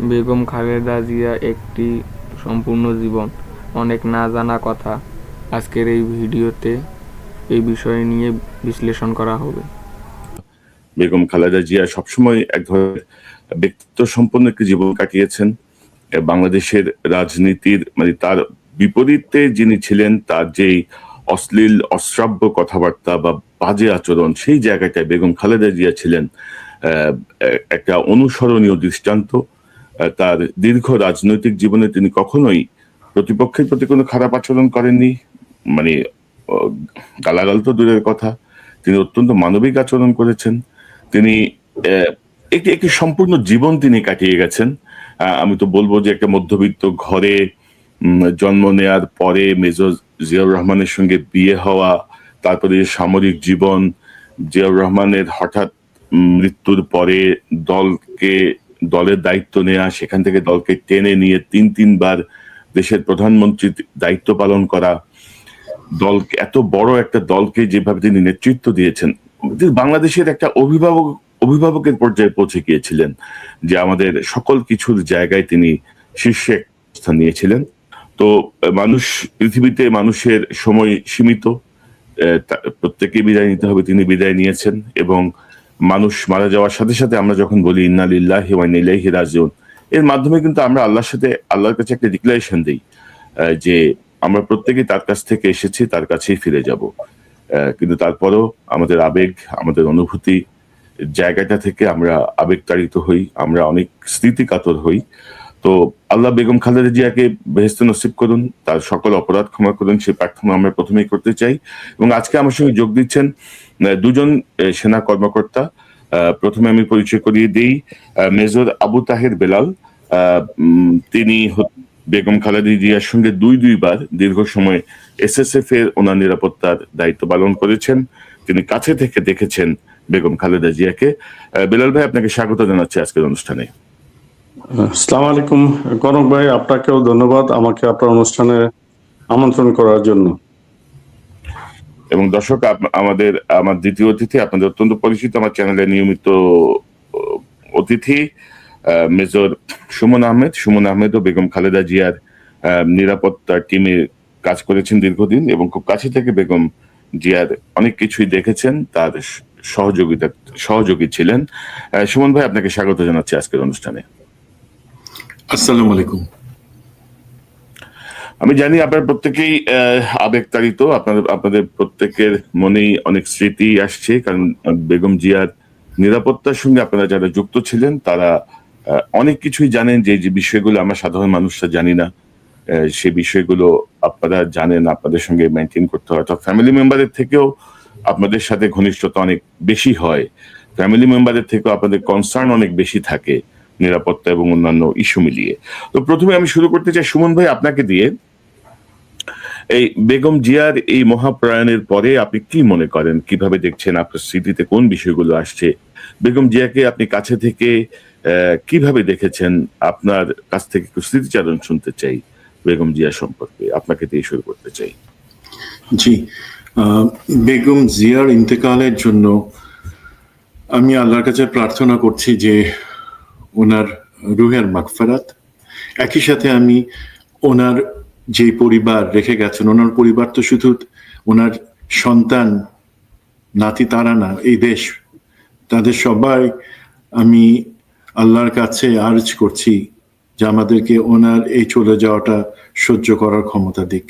বেগম খালেদা জিয়া একটি সম্পূর্ণ জীবন, অনেক না জানা কথা। আজকের এই ভিডিওতে এই বিষয় নিয়ে বিশ্লেষণ করা হবে। বেগম খালেদা জিয়া সবসময় এক ধরনের ব্যক্তিত্ব সম্পন্ন একটি জীবন কাটিয়েছেন। বাংলাদেশের রাজনীতির মানে তার বিপরীতে যিনি ছিলেন, তার যেই অশ্লীল অশ্রাব্য কথাবার্তা বা বাজে আচরণ, সেই জায়গাটায় বেগম খালেদা জিয়া ছিলেন একটা অনুসরণীয় দৃষ্টান্ত। তার দীর্ঘ রাজনৈতিক জীবনে তিনি কখনোই প্রতিপক্ষের প্রতি কোনো খারাপ আচরণ করেননি। মানে গালাগাল তো দূরের কথা, তিনি অত্যন্ত মানবিক আচরণ করেছেন। তিনি একটি একটি সম্পূর্ণ জীবন তিনি কাটিয়ে গেছেন। আমি তো বলবো যে একটা মধ্যবিত্ত ঘরে জন্ম নেয়ার পরে মেজর জিয়াউর রহমানের সঙ্গে বিয়ে হওয়া, তারপরে সামরিক জীবন, জিয়াউর রহমানের হঠাৎ মৃত্যুর পরে দলের দায়িত্ব নেওয়া, সেখান থেকে দলকে টেনে নিয়ে তিনবার দেশের প্রধানমন্ত্রীর দায়িত্ব পালন করা, দলকে এত বড় একটা দলকে যেভাবে তিনি নেতৃত্ব দিয়েছেন, বাংলাদেশের একটা অভিভাবকের পর্যায়ে পৌঁছে গিয়েছিলেন, যে আমাদের সকল কিছুর জায়গায় তিনি শীর্ষে স্থান নিয়েছিলেন। তো পৃথিবীতে মানুষের সময় সীমিত, প্রত্যেকে বিদায় নিতে হবে, তিনি বিদায় নিয়েছেন। এবং মানুষ মারা যাওয়ার সাথে সাথে আমরা যখন বলি ইন্না লিল্লাহি ওয়া ইন্না ইলাইহি রাজিউন, এর মাধ্যমে কিন্তু আমরা আল্লাহর কাছে একটা ডিক্লারেশন দিই যে আমরা প্রত্যেকেই তার কাছ থেকে এসেছি, তার কাছেই ফিরে যাব। কিন্তু তারপরও আমাদের আবেগ, আমাদের অনুভূতি জায়গাটা থেকে আমরা আবেগতাড়িত হই, আমরা অনেক স্মৃতিকাতর হই। তো আল্লাহ বেগম খালেদা জিয়াকে বেহেশতে নসিব করুন, তার সকল অপরাধ ক্ষমা করুন, সেই প্রার্থনা আমরা প্রথমেই করতে চাই। এবং আজকে আমার সঙ্গে যোগ দিচ্ছেন দুজন সেনা কর্মকর্তা। প্রথমে আমি পরিচয় করিয়ে দিই মেজর আবু তাহের বেলাল। তিনি বেগম খালেদা জিয়ার সঙ্গে দুইবার দীর্ঘ সময় এসএসএফ এর ওনার নিরাপত্তার দায়িত্ব পালন করেছেন। তিনি কাছে থেকে দেখেছেন বেগম খালেদা জিয়াকে। বেলাল ভাই, আপনাকে স্বাগত জানাচ্ছি আজকের অনুষ্ঠানে। আসসালামু আলাইকুম কনক ভাই, আপনাকেও ধন্যবাদ আমাকে আপনার অনুষ্ঠানে আমন্ত্রণ করার জন্য। এবং দর্শক, আমার দ্বিতীয় অতিথি, আপনাদের অত্যন্ত পরিচিত, আমার চ্যানেলের নিয়মিত অতিথি মেজর সুমন আহমেদ। সুমন আহমেদও বেগম খালেদা জিয়ার নিরাপত্তার টিমে কাজ করেছেন দীর্ঘদিন এবং খুব কাছে থেকে বেগম জিয়ার অনেক কিছুই দেখেছেন, তার সহযোগী ছিলেন। সুমন ভাই, আপনাকে স্বাগত জানাচ্ছি আজকের অনুষ্ঠানে। আসসালামু আলাইকুম। আমি জানি আপনারা প্রত্যেকেই আবেগতাড়িত, আপনাদের প্রত্যেকের মনেই অনেক স্মৃতি আসছে, কারণ বেগম জিয়ার নিরাপত্তার সঙ্গে আপনারা যারা যুক্ত ছিলেন তারা অনেক কিছুই জানেন, যে বিষয়গুলো আমরা সাধারণ মানুষরা জানি না, সে বিষয়গুলো আপনারা জানেন, আপনাদের সঙ্গে মেনটেন করতে হয়। অর্থাৎ ফ্যামিলি মেম্বারের থেকেও আপনাদের সাথে ঘনিষ্ঠতা অনেক বেশি হয়, ফ্যামিলি মেম্বারের থেকেও আপনাদের কনসার্ন অনেক বেশি থাকে নিরাপত্তা এবং অন্যান্য ইস্যু মিলিয়ে। তো প্রথমে আমি শুরু করতে চাই সুমন ভাই আপনাকে দিয়ে। এই বেগম জিয়ার এই মহাপ্রয়াণের পরে আপনি কি মনে করেন, কিভাবে দেখছেন, আপনার স্মৃতিতে কোন বিষয়গুলো আসছে? বেগম জিয়াকে আপনি কাছে থেকে কিভাবে দেখেছেন? আপনার কাছ থেকে একটু স্মৃতিচারণ শুনতে চাই বেগম জিয়া সম্পর্কে, আপনাকে দিয়ে শুরু করতে চাই। জি, বেগম জিয়ার ইন্তেকালের জন্য আমি আল্লাহর কাছে প্রার্থনা করছি যে ওনার রুহের মাগফিরাত। একই সাথে আমি ওনার যে পরিবার রেখে গেছেন, ওনার পরিবার তো শুধু ওনার সন্তান নাতি তারা না, এই দেশ, তাদের সবাই আমি আল্লাহর কাছে আর্জ করছি যে আমাদেরকে ওনার এই চলে যাওয়াটা সহ্য করার ক্ষমতা দিক।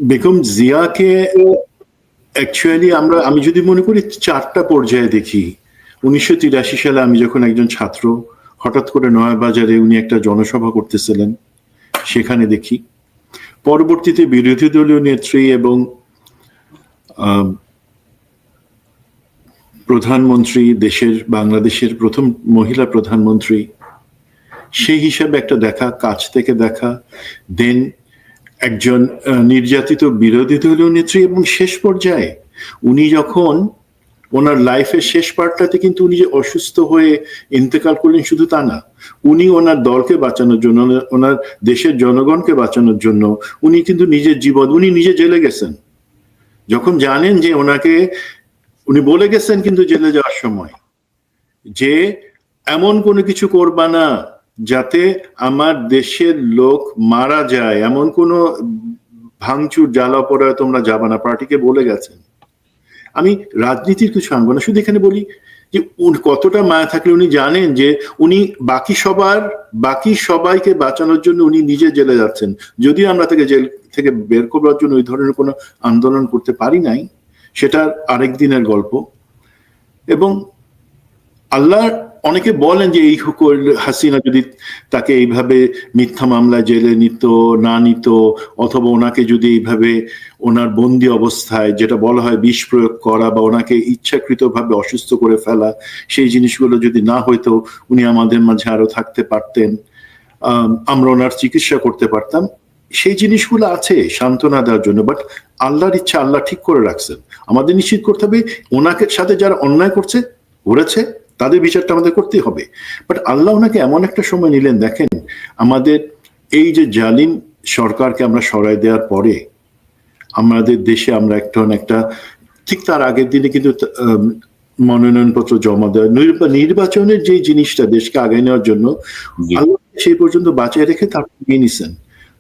বেগম জিয়াকে অ্যাকচুয়ালি আমি যদি মনে করি 4টা পর্যায়ে দেখি। 1983 সালে আমি যখন একজন ছাত্র, হঠাৎ করে নয়াবাজারে উনি একটা জনসভা করতেছিলেন, সেখানে দেখি। পরবর্তীতে বিরোধী দলীয় নেত্রী এবং প্রধানমন্ত্রী, বাংলাদেশের প্রথম মহিলা প্রধানমন্ত্রী, সেই হিসাবে একটা দেখা, কাছ থেকে দেখা, দেন একজন নির্যাতিত বিরোধী দলীয় নেত্রী, এবং শেষ পর্যায়ে উনি যখন ওনার লাইফের শেষ পার্টটাতে কিন্তু উনি যে অসুস্থ হয়ে ইন্তেকাল করলেন শুধু তা না, উনি ওনার দলকে বাঁচানোর জন্য, ওনার দেশের জনগণকে বাঁচানোর জন্য উনি কিন্তু নিজের জীবন, উনি নিজে জেলে গেছেন। যখন জানেন যে উনি বলে গেছেন কিন্তু জেলে যাওয়ার সময় যে এমন কোনো কিছু করবা না যাতে আমার দেশের লোক মারা যায়, এমন কোনো ভাঙচুর জ্বালা পড়ায় তোমরা যাবা না, পার্টিকে বলে গেছেন। আমি রাজনীতির কিছু আনবো না, শুধু এখানে বলি যে কতটা মায়া থাকলে উনি জানেন যে উনি বাকি সবাইকে বাঁচানোর জন্য উনি নিজে জেলে যাচ্ছেন। যদিও আমরা তাকে জেল থেকে বের করবার জন্য ওই ধরনের কোনো আন্দোলন করতে পারি নাই, সেটা আরেক দিনের গল্প। এবং আল্লাহ, অনেকে বলেন যে এই হাসিনা যদি তাকে এইভাবে মিথ্যা মামলায় জেলে না নিত, অথবা ওনাকে যদি এইভাবে ওনার বন্দি অবস্থায়, যেটা বলা হয় বিষ প্রয়োগ করা বা ওনাকে ইচ্ছাকৃতভাবে অসুস্থ করে ফেলা, সেই জিনিসগুলো যদি না হইতো উনি আমাদের মাঝে আরো থাকতে পারতেন, আমরা ওনার চিকিৎসা করতে পারতাম। সেই জিনিসগুলো আছে সান্ত্বনা দেওয়ার জন্য, বাট আল্লাহর ইচ্ছা আল্লাহ ঠিক করে রাখছেন। আমাদের নিশ্চিত করতে হবে ওনাকে সাথে যারা অন্যায় করেছে তাদের বিচারটা আমাদের করতেই হবে। বাট আল্লাহ ওনাকে এমন একটা সময় নিলেন, দেখেন আমাদের এই যে জালিম সরকারকে আমরা সরাই দেওয়ার পরে আমাদের দেশে আমরা একটা ঠিক তার আগের দিনে কিন্তু মনোনয়নপত্র জমা দেওয়া, নির্বাচনের যে জিনিসটা দেশকে আগায় নেওয়ার জন্য আল্লাহ সেই পর্যন্ত বাঁচিয়ে রেখে তারপর নিয়ে নিছেন।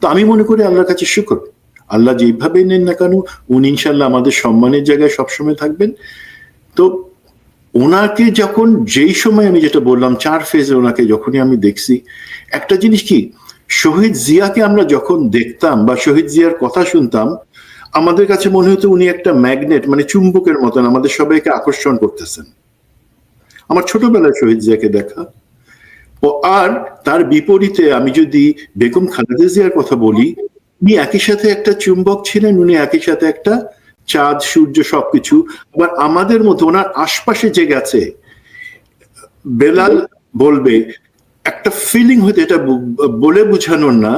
তো আমি মনে করি আল্লাহর কাছে শুকর, আল্লাহ যেভাবে নেন না কেন উনি ইনশাল্লাহ আমাদের সম্মানের জায়গায় সবসময় থাকবেন। তো ওনাকে যখন যেই সময় আমি যেটা বললাম 4 ফেজে ওনাকে যখনই আমি দেখছি, একটা জিনিস কি, শহীদ জিয়াকে আমরা যখন দেখতাম বা শহীদ জিয়ার কথা শুনতাম, আমাদের কাছে মনে হতো উনি একটা ম্যাগনেট, মানে চুম্বকের মতন আমাদের সবাইকে আকর্ষণ করতেছেন। আমার ছোটবেলায় শহীদ জিয়াকে দেখা। আর তার বিপরীতে আমি যদি বেগম খালেদা জিয়ার কথা বলি, উনি একই সাথে একটা চুম্বক ছিলেন, উনি একই সাথে একটা চাঁদ সূর্য সবকিছু। আবার আমাদের মধ্যে ওনার আশপাশে যে গেছে, বেলাল বলবে একটা ফিলিং হইতো, এটা বলে বোঝানোর না,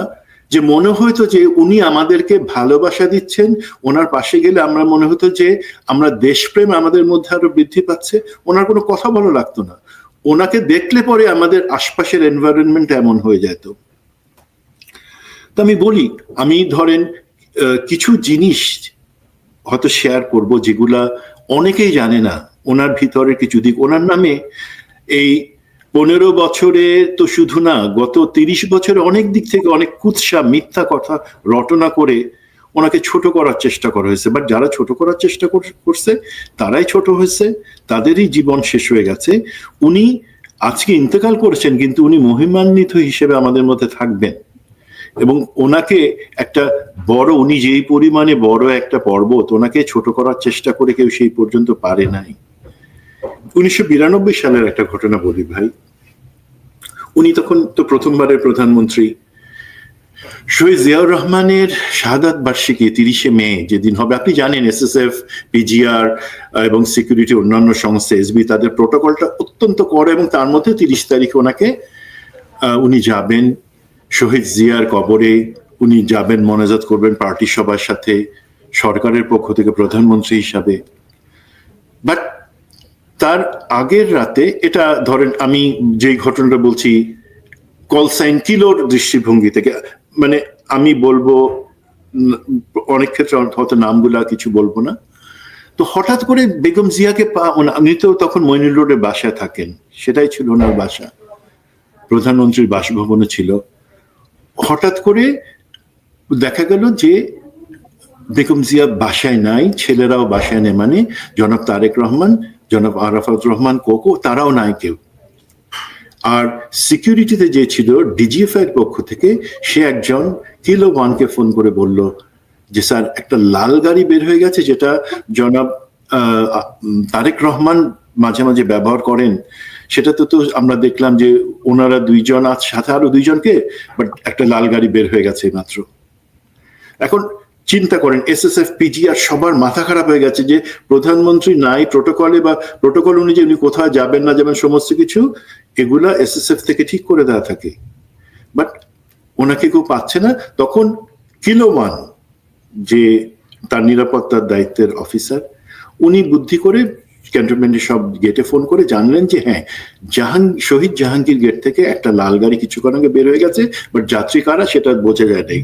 যে মনে হইতো যে উনি আমাদেরকে ভালোবাসা দিচ্ছেন। ওনার পাশে গেলে আমরা মনে হতো যে আমরা দেশপ্রেম আমাদের মধ্যে আরো বৃদ্ধি পাচ্ছে। ওনার কোনো কথা ভালো লাগতো না, ওনাকে দেখলে পরে আমাদের আশপাশের এনভায়রনমেন্ট এমন হয়ে যেত। তো আমি বলি, আমি ধরেন কিছু জিনিস হয়তো শেয়ার করব যেগুলা অনেকেই জানে না, ওনার ভিতরের কিছু দিক। ওনার নামে এই 15 বছরে তো শুধু না, গত 30 বছরে অনেক দিক থেকে অনেক কুৎসা মিথ্যা কথা রটনা করে ওনাকে ছোট করার চেষ্টা করা হয়েছে। বাট যারা ছোট করার চেষ্টা করছে তারাই ছোট হয়েছে, তাদেরই জীবন শেষ হয়ে গেছে। উনি আজকে ইন্তেকাল করেছেন, কিন্তু উনি মহিমান্বিত হিসেবে আমাদের মধ্যে থাকবেন। এবং ওনাকে একটা বড়, উনি যেই পরিমাণে বড় একটা পর্বত, ওনাকে ছোট করার চেষ্টা করে কেউ সেই পর্যন্ত পারে নাই। 1992 সালের একটা ঘটনা বলি ভাই। উনি তখন তো প্রথমবারের প্রধানমন্ত্রী। শহীদ জিয়াউর রহমানের শাহাদাত বার্ষিকী 30শে মে যেদিন হবে, আপনি জানেন এসএসএফ, পিজিআর এবং সিকিউরিটি অন্যান্য সংস্থা এসবি তাদের প্রোটোকলটা অত্যন্ত কড়া, এবং তার মধ্যে 30 তারিখে ওনাকে উনি যাবেন শহীদ জিয়ার কবরে, উনি যাবেন মোনাজাত করবেন পার্টি সবার সাথে সরকারের পক্ষ থেকে প্রধানমন্ত্রী হিসাবে। বাট তার আগের রাতে, এটা ধরেন আমি যেই ঘটনাটা বলছি কল সাইন কিলোর দৃষ্টিভঙ্গি থেকে, মানে আমি বলবো অনেক ক্ষেত্রে হয়তো নামগুলা কিছু বলবো না। তো হঠাৎ করে বেগম জিয়াকে উনি তো তখন মইনুল রোডে বাসায় থাকেন, সেটাই ছিল ওনার বাসা, প্রধানমন্ত্রীর বাসভবনে ছিল। হঠাৎ করে দেখা গেল যে বেগম জিয়া বাসায় নাই, ছেলেরাও বাসায় নেই, মানে জনাব তারেক রহমান, জনাব আরাফাত রহমান কোকো, তারাও নাই কেউ। আর সিকিউরিটিতে যে ছিল ডিজিএফআই এর পক্ষ থেকে, সে একজন কিলো 1-কে ফোন করে বলল যে স্যার একটা লাল গাড়ি বের হয়ে গেছে, যেটা জনাব তারেক রহমান মাঝে মাঝে ব্যবহার করেন। সেটা তো আমরা দেখলাম যে ওনারা 2 জন আছে, সাথে আরো 2 জনকে, বাট একটা লাল গাড়ি বের হয়ে গেছে মাত্র। এখন চিন্তা করেন, এসএসএফ, পিজিআর সবার মাথা খারাপ হয়ে গেছে যে প্রধানমন্ত্রী নাই, প্রোটোকলে বা প্রোটোকল অনুযায়ী উনি কোথায় যাবেন না যাবেন সমস্ত কিছু এগুলা এসএসএফ থেকে ঠিক করে দেওয়া থাকে। বাট ওনাকে কেউ পাচ্ছে না। তখন কিলো 1, যে তার নিরাপত্তার দায়িত্বের অফিসার, উনি বুদ্ধি করে ক্যান্টনমেন্টের সব গেটে ফোন করে জানলেন যে হ্যাঁ, শহীদ জাহাঙ্গীর গেট থেকে একটা লাল গাড়ি কিছুক্ষণ আগে বের হয়ে গেছে, বাট যাত্রী কারা সেটা বোঝা যায় নাই।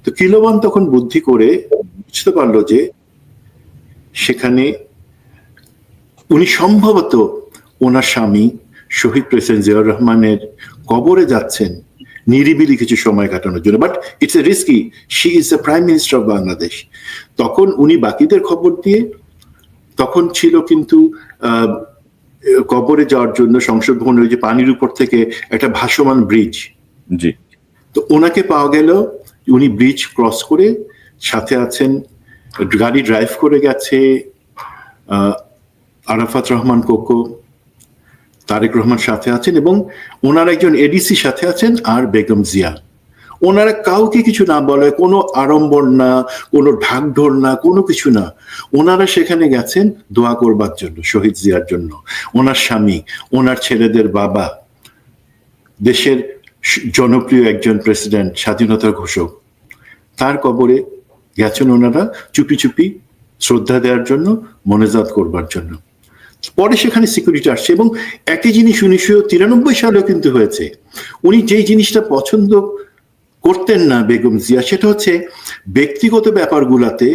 তো কিলো 1 তখন বুদ্ধি করে বুঝতে পারলো যে সেখানে উনি সম্ভবত ওনার স্বামী শহীদ প্রেসিডেন্ট জিয়াউর রহমানের কবরে যাচ্ছেন নিরিবিলি কিছু সময় কাটানোর জন্য, but it's a risky, she is the prime minister of Bangladesh. তখন উনি বাকিদের খবর দিয়ে, তখন ছিল কিন্তু কবরে যাওয়ার জন্য সংসদ ভবনের যে পানির উপর থেকে একটা ভাসমান ব্রিজ, জি, তো ওনাকে পাওয়া গেল, উনি ব্রিজ ক্রস করে সাথে আছেন, গাড়ি ড্রাইভ করে গেছে আরাফাত রহমান কোকো, তারেক রহমান সাথে আছেন এবং ওনার একজন এডিসি সাথে আছেন আর বেগম জিয়া। ওনারা কাউকে কিছু না বলে, কোনো আড়ম্বর না, কোনো ঢাকঢোল না, কোনো কিছু না, ওনারা সেখানে গেছেন দোয়া করবার জন্য শহীদ জিয়ার জন্য। ওনার স্বামী, ওনার ছেলেদের বাবা, দেশের জনপ্রিয় একজন প্রেসিডেন্ট, স্বাধীনতার ঘোষক, তার কবরে গেছেন ওনারা চুপি চুপি শ্রদ্ধা দেওয়ার জন্য, মোনাজাত করবার জন্য। পরে সেখানে সিকিউরিটি আসছে এবং একই জিনিস 1993 সালেও কিন্তু হয়েছে। উনি যেই জিনিসটা পছন্দ করতেন না বেগম জিয়া, সেটা হচ্ছে ব্যক্তিগত ব্যাপারগুলাতে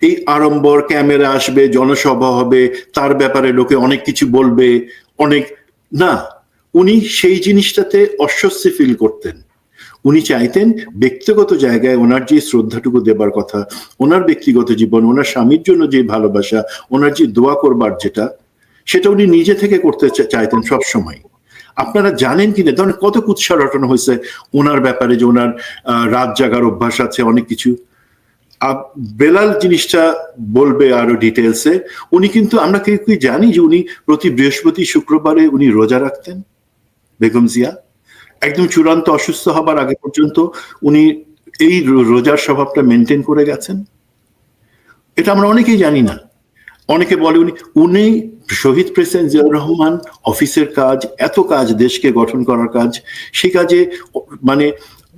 এই আড়ম্বর, ক্যামেরা আসবে, জনসভা হবে, তার ব্যাপারে লোকে অনেক কিছু বলবে, অনেক না, উনি সেই জিনিসটাতে অস্বস্তি ফিল করতেন। উনি চাইতেন ব্যক্তিগত জায়গায় ওনার যে শ্রদ্ধাটুকু দেবার কথা, ওনার ব্যক্তিগত জীবন, ওনার স্বামীর জন্য যে ভালোবাসা, ওনার যে দোয়া করবার যেটা, সেটা উনি নিজে থেকে করতে চাইতেন সব সময়। আপনারা জানেন কিনা, ধরেন কত কুৎসা রটানো হয়েছে ওনার ব্যাপারে, যে ওনার রাত জাগার অভ্যাস আছে, অনেক কিছু। বেলাল জিনিসটা বলবে আরো ডিটেলসে। উনি কিন্তু, আমরা কেউ কি জানি যে উনি প্রতি বৃহস্পতি শুক্রবারে উনি রোজা রাখতেন বেগম জিয়া, একদম চূড়ান্ত অসুস্থ হবার আগে পর্যন্ত উনি এই রোজার স্বভাবটা মেনটেন করে গেছেন। এটা আমরা অনেকেই জানি না। অনেকে বলে উনি শহীদ প্রেসিডেন্ট জিয়াউর রহমান অফিসের কাজ, এত কাজ, দেশকে গঠন করার কাজ, সে কাজে মানে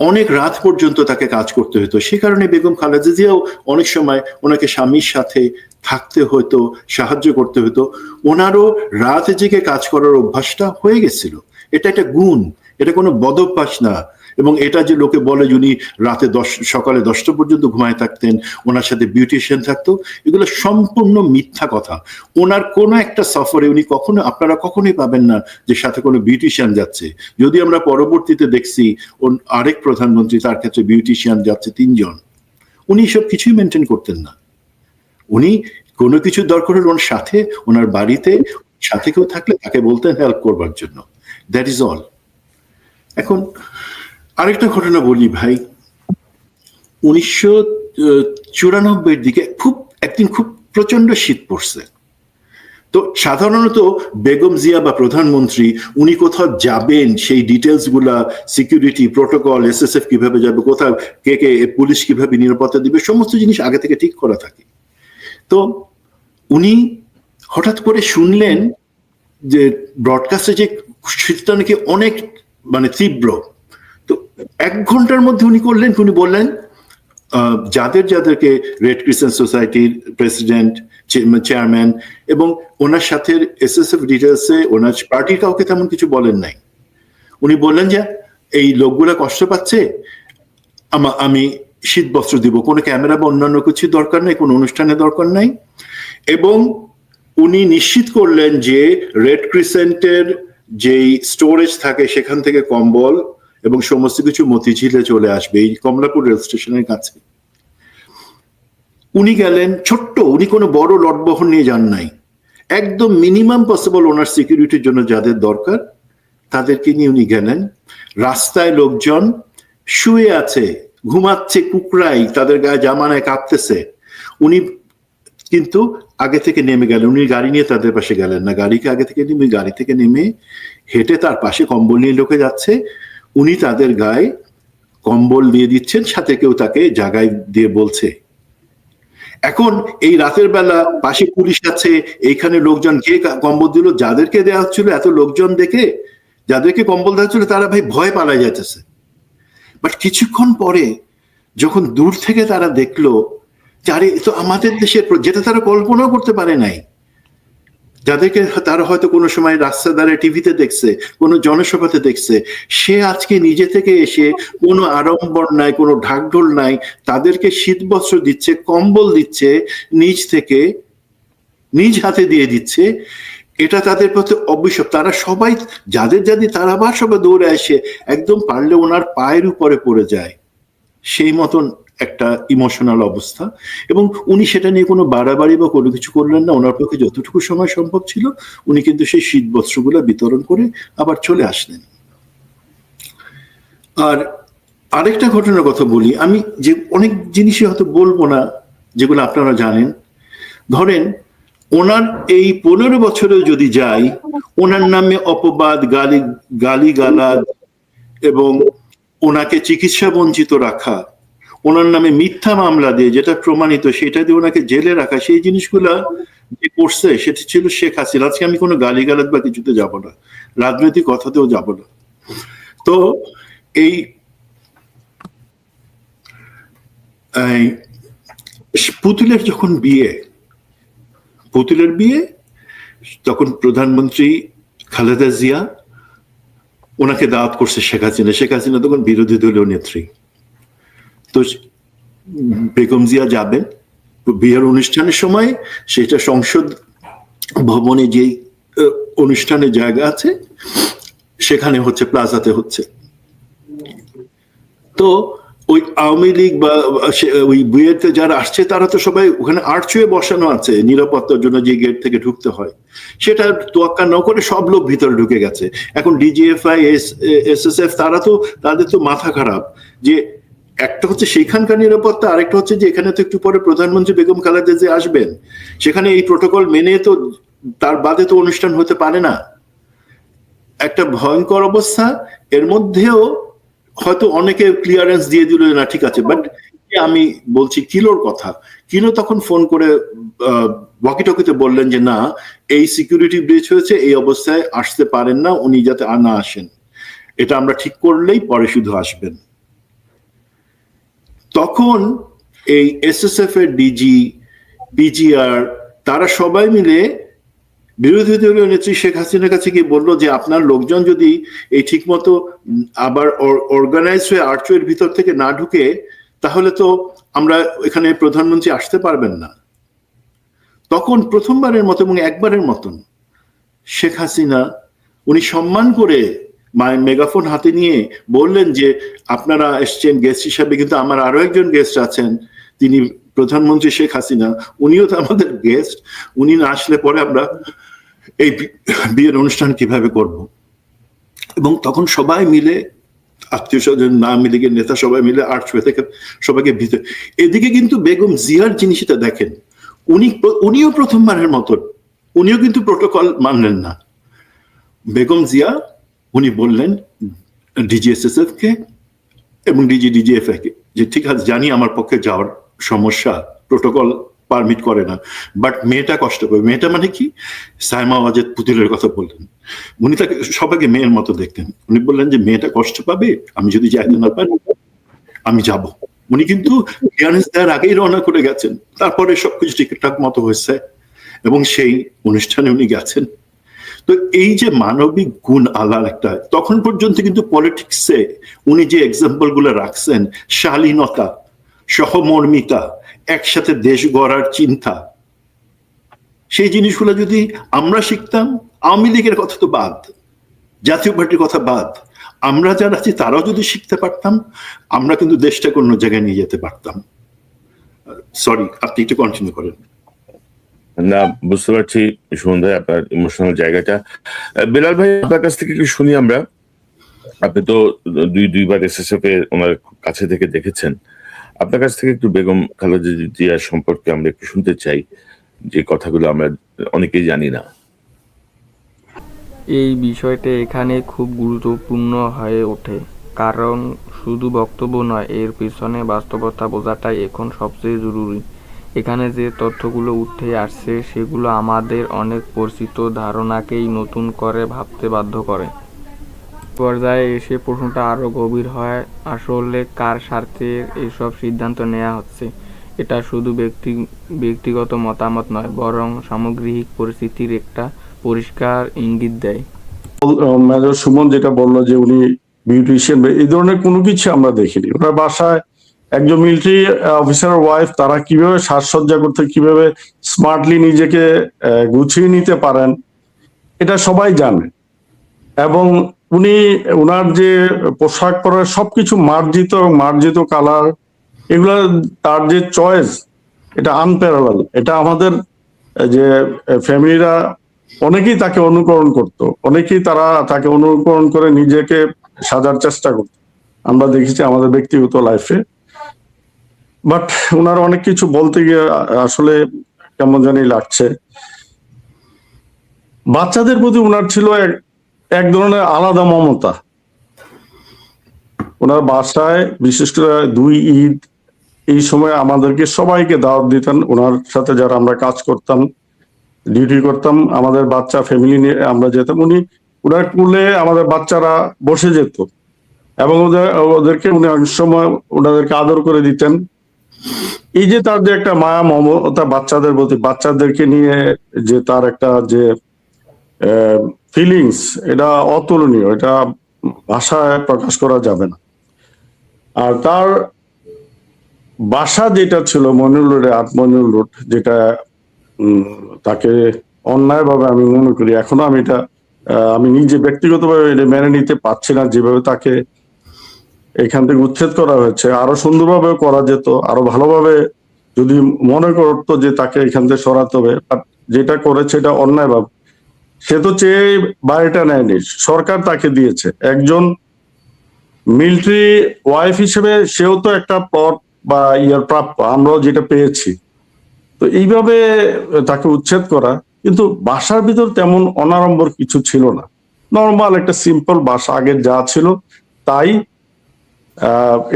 অনেক রাত পর্যন্ত তাকে কাজ করতে হতো। সে কারণে বেগম খালেদা জিয়াও অনেক সময় ওনাকে স্বামীর সাথে থাকতে হতো, সাহায্য করতে হতো। ওনারও রাত জেগে কাজ করার অভ্যাসটা হয়ে গেছিল। এটা একটা গুণ, এটা কোনো বদভ্যাস না। এবং এটা যে লোকে বলে যে উনি রাতে সকালে 10টা পর্যন্ত ঘুমায় থাকতেন, ওনার সাথে বিউটিশিয়ান থাকতো, এগুলো সম্পূর্ণ মিথ্যা কথা। ওনার কোনো একটা সফরে উনি আপনারা কখনোই পাবেন না যে সাথে কোনো বিউটিশিয়ান যাচ্ছে। যদি আমরা পরবর্তীতে দেখছি আরেক প্রধানমন্ত্রী, তার ক্ষেত্রে বিউটিশিয়ান যাচ্ছে 3 জন। উনি সব কিছুই মেনটেন করতেন না। উনি কোনো কিছু দরকার হলে ওনার সাথে, ওনার বাড়িতে সাথে কেউ থাকলে তাকে বলতেন হেল্প করবার জন্য। That is all. এখন আরেকটা ঘটনা বলি ভাই, 1994 দিকে একদিন খুব প্রচন্ড শীত পড়ছে। তো সাধারণত বেগম জিয়া বা প্রধানমন্ত্রী উনি কোথাও যাবেন, সেই ডিটেলস গুলা, সিকিউরিটি প্রোটোকল, SSF কিভাবে যাবে, কোথাও কে পুলিশ কিভাবে নিরাপত্তা দিবে, সমস্ত জিনিস আগে থেকে ঠিক করা থাকে। তো উনি হঠাৎ করে শুনলেন যে ব্রডকাস্টে যে শীতটা নাকি অনেক তীব্র। তো 1 ঘন্টার মধ্যে উনি বললেন যাদেরকে রেড ক্রিসেন্ট সোসাইটির প্রেসিডেন্ট, চেয়ারম্যান এবং ওনার সাথে SSF ডিটেলসে ওনার পার্টির কাউকে তেমন কিছু বলেন নাই। উনি বললেন যে এই লোকগুলা কষ্ট পাচ্ছে, আমি শীত বস্ত্র দিব, কোনো ক্যামেরা বা অন্যান্য কিছু দরকার নাই, কোনো অনুষ্ঠানের দরকার নাই। এবং উনি নিশ্চিত করলেন যে রেড ক্রিসেন্টের যেই স্টোরেজ থাকে সেখান থেকে কম্বল এবং সমস্ত কিছু মতিঝিলে চলে আসবে, এই কমলাপুর রেল স্টেশনের কাছে। উনি গেলেন ছোট্ট, উনি কোনো বড় লটবহর নিয়ে যান নাই, একদম মিনিমাম পসিবল ওনার সিকিউরিটির জন্য যাদের দরকার তাদেরকে নিয়ে উনি গেলেন। রাস্তায় লোকজন শুয়ে আছে, ঘুমাচ্ছে, কুকরাই, তাদের গায়ে জামা নাই, কাঁপতেছে। উনি কিন্তু আগে থেকে নেমে গেলেন, উনি গাড়ি নিয়ে তাদের পাশে গেলেন না, গাড়িকে আগে থেকে নেমে, গাড়ি থেকে নেমে হেঁটে তার পাশে কম্বল নিয়ে লোকে যাচ্ছে, উনি তাদের গায়ে কম্বল দিয়ে দিচ্ছেন, সাথে কেউ তাকে জাগায় দিয়ে বলছে। এখন এই রাতের বেলা পাশে পুলিশ আছে, এইখানে লোকজন কে কম্বল দিল, যাদেরকে দেওয়া হচ্ছিল, এত লোকজন দেখে যাদেরকে কম্বল দেওয়া হচ্ছিল তারা ভাই ভয় পালায় যাচ্ছে। বাট কিছুক্ষণ পরে যখন দূর থেকে তারা দেখলো যারে তো আমাদের দেশের, যেটা তারা কল্পনাও করতে পারে নাই, যাদেরকে তারা হয়তো কোনো সময় রাস্তা দ্বারা টিভিতে দেখছে, কোনো জনসভাতে দেখছে, সে আজকে নিজে থেকে এসে কোনো আড়ম্বর নাই, কোনো ঢাকঢোল নাই, তাদেরকে শীত বস্ত্র দিচ্ছে, কম্বল দিচ্ছে, নিজ হাতে দিয়ে দিচ্ছে। এটা তাদের প্রতি অভিশাপ। তারা সবাই যাদের তারা আবার সবাই দৌড়ে আসে, একদম পারলে ওনার পায়ের উপরে পড়ে যায়, সেই মতন একটা ইমোশনাল অবস্থা। এবং উনি সেটা নিয়ে কোনো বাড়াবাড়ি বা কোনো কিছু করলেন না। ওনার পক্ষে যতটুকু সময় সম্ভব ছিল উনি কিন্তু সেই শীত বস্ত্রগুলো বিতরণ করে আবার চলে আসলেন। আর আরেকটা ঘটনার কথা বলি আমি, যে অনেক জিনিসই হয়তো বলবো না যেগুলো আপনারা জানেন। ধরেন ওনার এই 15 বছরেও যদি যাই, ওনার নামে অপবাদ, গালিগালাজ এবং ওনাকে চিকিৎসা বঞ্চিত রাখা, ওনার নামে মিথ্যা মামলা দিয়ে যেটা প্রমাণিত সেটা দিয়ে ওনাকে জেলে রাখা, সেই জিনিসগুলা যে করছে সেটা ছিল শেখ হাসিনা। আজকে আমি কোনো গালিগালাজ বা কিছুতে যাব না, রাজনৈতিক কথাতেও যাব না। তো এই পুতুলের যখন পুতুলের বিয়ে, তখন প্রধানমন্ত্রী খালেদা জিয়া ওনাকে দাওয়াত করছে শেখ হাসিনা তখন বিরোধী দলীয় নেত্রী। তো বেগম জিয়া যাবেন বিয়ের অনুষ্ঠানের সময়, সেটা সংসদ ভবনে যে অনুষ্ঠানের জায়গা আছে সেখানে হচ্ছে, প্লাজাতে হচ্ছে। তো ওই আওয়ামী লীগ বা ওই বিয়েতে যারা আসছে তারা তো সবাই ওখানে আর্চওয়ে বসানো আছে নিরাপত্তার জন্য, যে গেট থেকে ঢুকতে হয়, সেটা তোয়াক্কা না করে সব লোক ভিতরে ঢুকে গেছে। এখন ডিজিএফআই, এসএসএফ তাদের তো মাথা খারাপ, যে একটা হচ্ছে সেখানকার নিরাপত্তা, আরেকটা হচ্ছে যে এখানে তো একটু পরে প্রধানমন্ত্রী বেগম খালেদা জিয়া আসবেন, সেখানে এই প্রোটোকল মেনে তো তার বাদে তো অনুষ্ঠান হতে পারে না। একটা ভয়ঙ্কর অবস্থা। এর মধ্যেও হয়তো অনেকে ক্লিয়ারেন্স দিয়ে দিল না, ঠিক আছে, বাট আমি বলছি কিলোর কথা। কিলো তখন ফোন করে ওয়াকিটকিতে বললেন যে না, এই সিকিউরিটি ব্রিচ হয়েছে, এই অবস্থায় আসতে পারেন না, উনি যাতে না আসেন, এটা আমরা ঠিক করলেই পরে শুধু আসবেন। তখন এই এসএসএফ এর ডিজি, পিজিআর, তারা সবাই মিলে বিরোধী দলীয় নেত্রী শেখ হাসিনার কাছে গিয়ে বললো যে আপনার লোকজন যদি এই ঠিক মতো আবার অর্গানাইজ হয়ে আর্চওয়ের ভিতর থেকে না ঢুকে, তাহলে তো আমরা এখানে প্রধানমন্ত্রী আসতে পারবেন না। তখন প্রথমবারের মতো এবং একবারের মতন শেখ হাসিনা উনি সম্মান করে মেগাফোন হাতে নিয়ে বললেন যে আপনারা এসছেন গেস্ট হিসাবে, কিন্তু আমার আরো একজন গেস্ট আছেন, তিনি প্রধানমন্ত্রী শেখ হাসিনা, উনিও তো আমাদের গেস্ট, উনি না আসলে পরে আমরা এই বিয়ের অনুষ্ঠান কিভাবে করব। এবং তখন সবাই মিলে, আত্মীয় স্বজন না মিলে নেতা সবাই মিলে আর্চওয়ে থেকে সবাইকে ভিতরে। এদিকে কিন্তু বেগম জিয়ার জিনিসটা দেখেন, উনিও প্রথমবারের মতন উনিও কিন্তু প্রোটোকল মানলেন না। বেগম জিয়া উনি বললেন ডিজিএসএসএফ কে এবং ডিজিএফআই কে যে ঠিক আছে, জানি আমার পক্ষে যাওয়ার সমস্যা, প্রোটোকল পারমিট করে না, বাট মেয়েটা কষ্ট পাবে। মেয়েটা মানে কি? সাইমা ওয়াজেদ পুতুলের কথা বললেন। উনি তাকে সবাইকে মেয়ের মতো দেখতেন। উনি বললেন যে মেয়েটা কষ্ট পাবে, আমি যদি যাইতে না পারি আমি যাব। উনি কিন্তু ক্লিয়ারেন্স দেওয়ার আগেই রওনা করে গেছেন, তারপরে সবকিছু ঠিকঠাক মতো হয়েছে এবং সেই অনুষ্ঠানে উনি গেছেন। তো এই যে মানবিক গুণ আলার একটা, তখন পর্যন্ত কিন্তু পলিটিক্সে উনি যে এক্সাম্পল গুলো রাখছেন, শালীনতা, সহমর্মিতা, একসাথে দেশ গড়ার চিন্তা, সেই জিনিসগুলো যদি আমরা শিখতাম, আওয়ামী লীগের কথা তো বাদ, জাতীয় পার্টির কথা বাদ, আমরা যারা আছি তারাও যদি শিখতে পারতাম, আমরা কিন্তু দেশটাকে অন্য জায়গায় নিয়ে যেতে পারতাম। সরি, আপনি একটু কন্টিনিউ করেন। না, বুঝতে পারছি সুমন ভাই আপনার ইমোশনাল জায়গাটা। বেলাল ভাই, আপনার কাছ থেকে একটু শুনি আমরা। আপনি তো দুইবার এসএসএফ এ ওনার কাছে থেকে দেখেছেন, আপনার কাছ থেকে একটু বেগম খালেদা জিয়ার সম্পর্কে আমরা একটু শুনতে চাই, যে কথাগুলো আমরা অনেকেই জানি না। এই বিষয়টা এখানে খুব গুরুত্বপূর্ণ হয়ে ওঠে, কারণ শুধু বক্তব্য নয়, এর পিছনে বাস্তবতা বোঝাটাই এখন সবচেয়ে জরুরি। এখানে যে তথ্যগুলো উঠে আসছে সেগুলো আমাদের অনেক পরিচিত ধারণাকেই নতুন করে ভাবতে বাধ্য করে। পর্যায়ে এসে প্রশ্নটা আরও গভীর হয়, আসলে কার স্বার্থে এসব সিদ্ধান্ত নেওয়া হচ্ছে? এটা শুধু ব্যক্তিগত মতামত নয়, বরং সামগ্রিক পরিস্থিতির একটা পরিষ্কার ইঙ্গিত দেয়। মেজর সুমন যেটা বললো যে উনি বিউটিশিয়ান, এই ধরনের কোনো কিছু আমরা দেখিনি। ওনার বাসায় একজন মিলিটারি অফিসারের ওয়াইফ, তারা কিভাবে সাজসজ্জা করতে, কিভাবে স্মার্টলি নিজেকে গুছিয়ে নিতে পারেন, এটা সবাই জানে। এবং উনি উনার যে পোশাক পরার সবকিছু মার্জিত এবং মার্জিত কালার, এগুলা তার যে চয়েস, এটা আনপ্যারালাল। এটা আমাদের যে ফ্যামিলিরা অনেকেই তাকে অনুকরণ করত, অনেকেই তারা তাকে অনুকরণ করে নিজেকে সাজার চেষ্টা করত, আমরা দেখেছি আমাদের ব্যক্তিগত লাইফে। বাট ওনার অনেক কিছু বলতে গিয়ে আসলে কেমন জানি লাগছে। বাচ্চাদের প্রতি ওনার ছিল এক ধরনের আলাদা মমতা। ওনার বাসায় বিশেষ করে 2 ঈদ এই সময় আমাদেরকে সবাইকে দাওয়াত দিতেন। ওনার সাথে যারা আমরা কাজ করতাম, ডিউটি করতাম, আমাদের বাচ্চা ফ্যামিলি নিয়ে আমরা যেতাম। ওনার কুলে আমাদের বাচ্চারা বসে যেত এবং ওদেরকে উনি অনেক সময় ওনাদেরকে আদর করে দিতেন। এই যে তার যে একটা মায়া মমতা বাচ্চাদের প্রতি, বাচ্চাদেরকে নিয়ে যে তার একটা যে ফিলিংস, এটা অতুলনীয়, এটা ভাষায় প্রকাশ করা যাবে না। আর তার বাসা যেটা ছিল মনিউল রোডে, 8 মনিউল রোড, যেটা তাকে অন্যায়ভাবে আমি মনে করি, এখনো আমি এটা আমি নিজে ব্যক্তিগতভাবে এটা মেনে নিতে পারছি না, যেভাবে তাকে এখান থেকে উচ্ছেদ করা হয়েছে। আরো সুন্দরভাবে করা যেত, আরো ভালোভাবে যদি মনে করতো যে তাকে এখান থেকে সরাতে হবে। যেটা করেছে এটা অন্যায়ভাবে। সে তো চেয়ে বাড়িটা নেয়নি, সরকার তাকে দিয়েছে। একজন মিলিটারি ওয়াইফ হিসেবে সেও তো একটা প্লট বা ইয়ার প্রাপ্য, আমরাও যেটা পেয়েছি। তো এইভাবে তাকে উচ্ছেদ করা, কিন্তু বাসার ভিতর তেমন অনাড়ম্বর কিছু ছিল না, নর্মাল একটা সিম্পল বাসা, আগের যা ছিল তাই।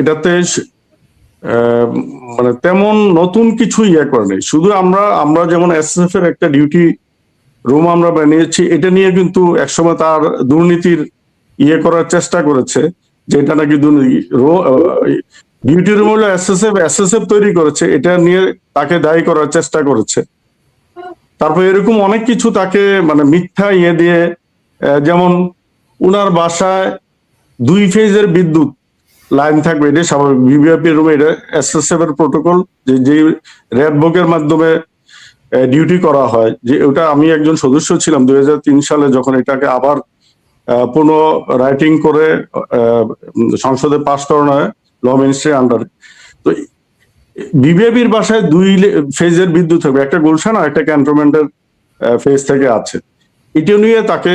এটাতে মানে তেমন নতুন কিছু ইয়ে করে নেই। শুধু আমরা যেমন এসএসএফ এর একটা ডিউটি রুম আমরা বানিয়েছি, এটা নিয়ে কিন্তু একসময় তার দুর্নীতির ইয়ে করার চেষ্টা করেছে, যে এটা নাকি দুর্নীতি। ডিউটি রুম হলো এসএসএফ তৈরি করেছে, এটা নিয়ে তাকে দায়ী করার চেষ্টা করেছে। তারপর এরকম অনেক কিছু তাকে মানে মিথ্যা ইয়ে দিয়ে, যেমন উনার বাসায় 2 ফেজের বিদ্যুৎ লাইন থাকবে, এটা স্বাভাবিক। ভিভিআইপি রুমে এটা এসএসএফ এর প্রোটোকল, যে রেড বুকের মাধ্যমে ডিউটি করা হয়। যে ওটা আমি একজন সদস্য ছিলাম 2003 সালে, যখন এটাকে আবার পুনঃ রাইটিং করে সংসদে পাস করানো হয় ল মিনিস্ট্রির আন্ডারে। তো বিবিএবির বাসায় 2 ফেজের বিদ্যুৎ থাকবে, একটা গুলশান আর একটা ক্যান্টনমেন্টের ফেজ থেকে আছে। এটা নিয়ে তাকে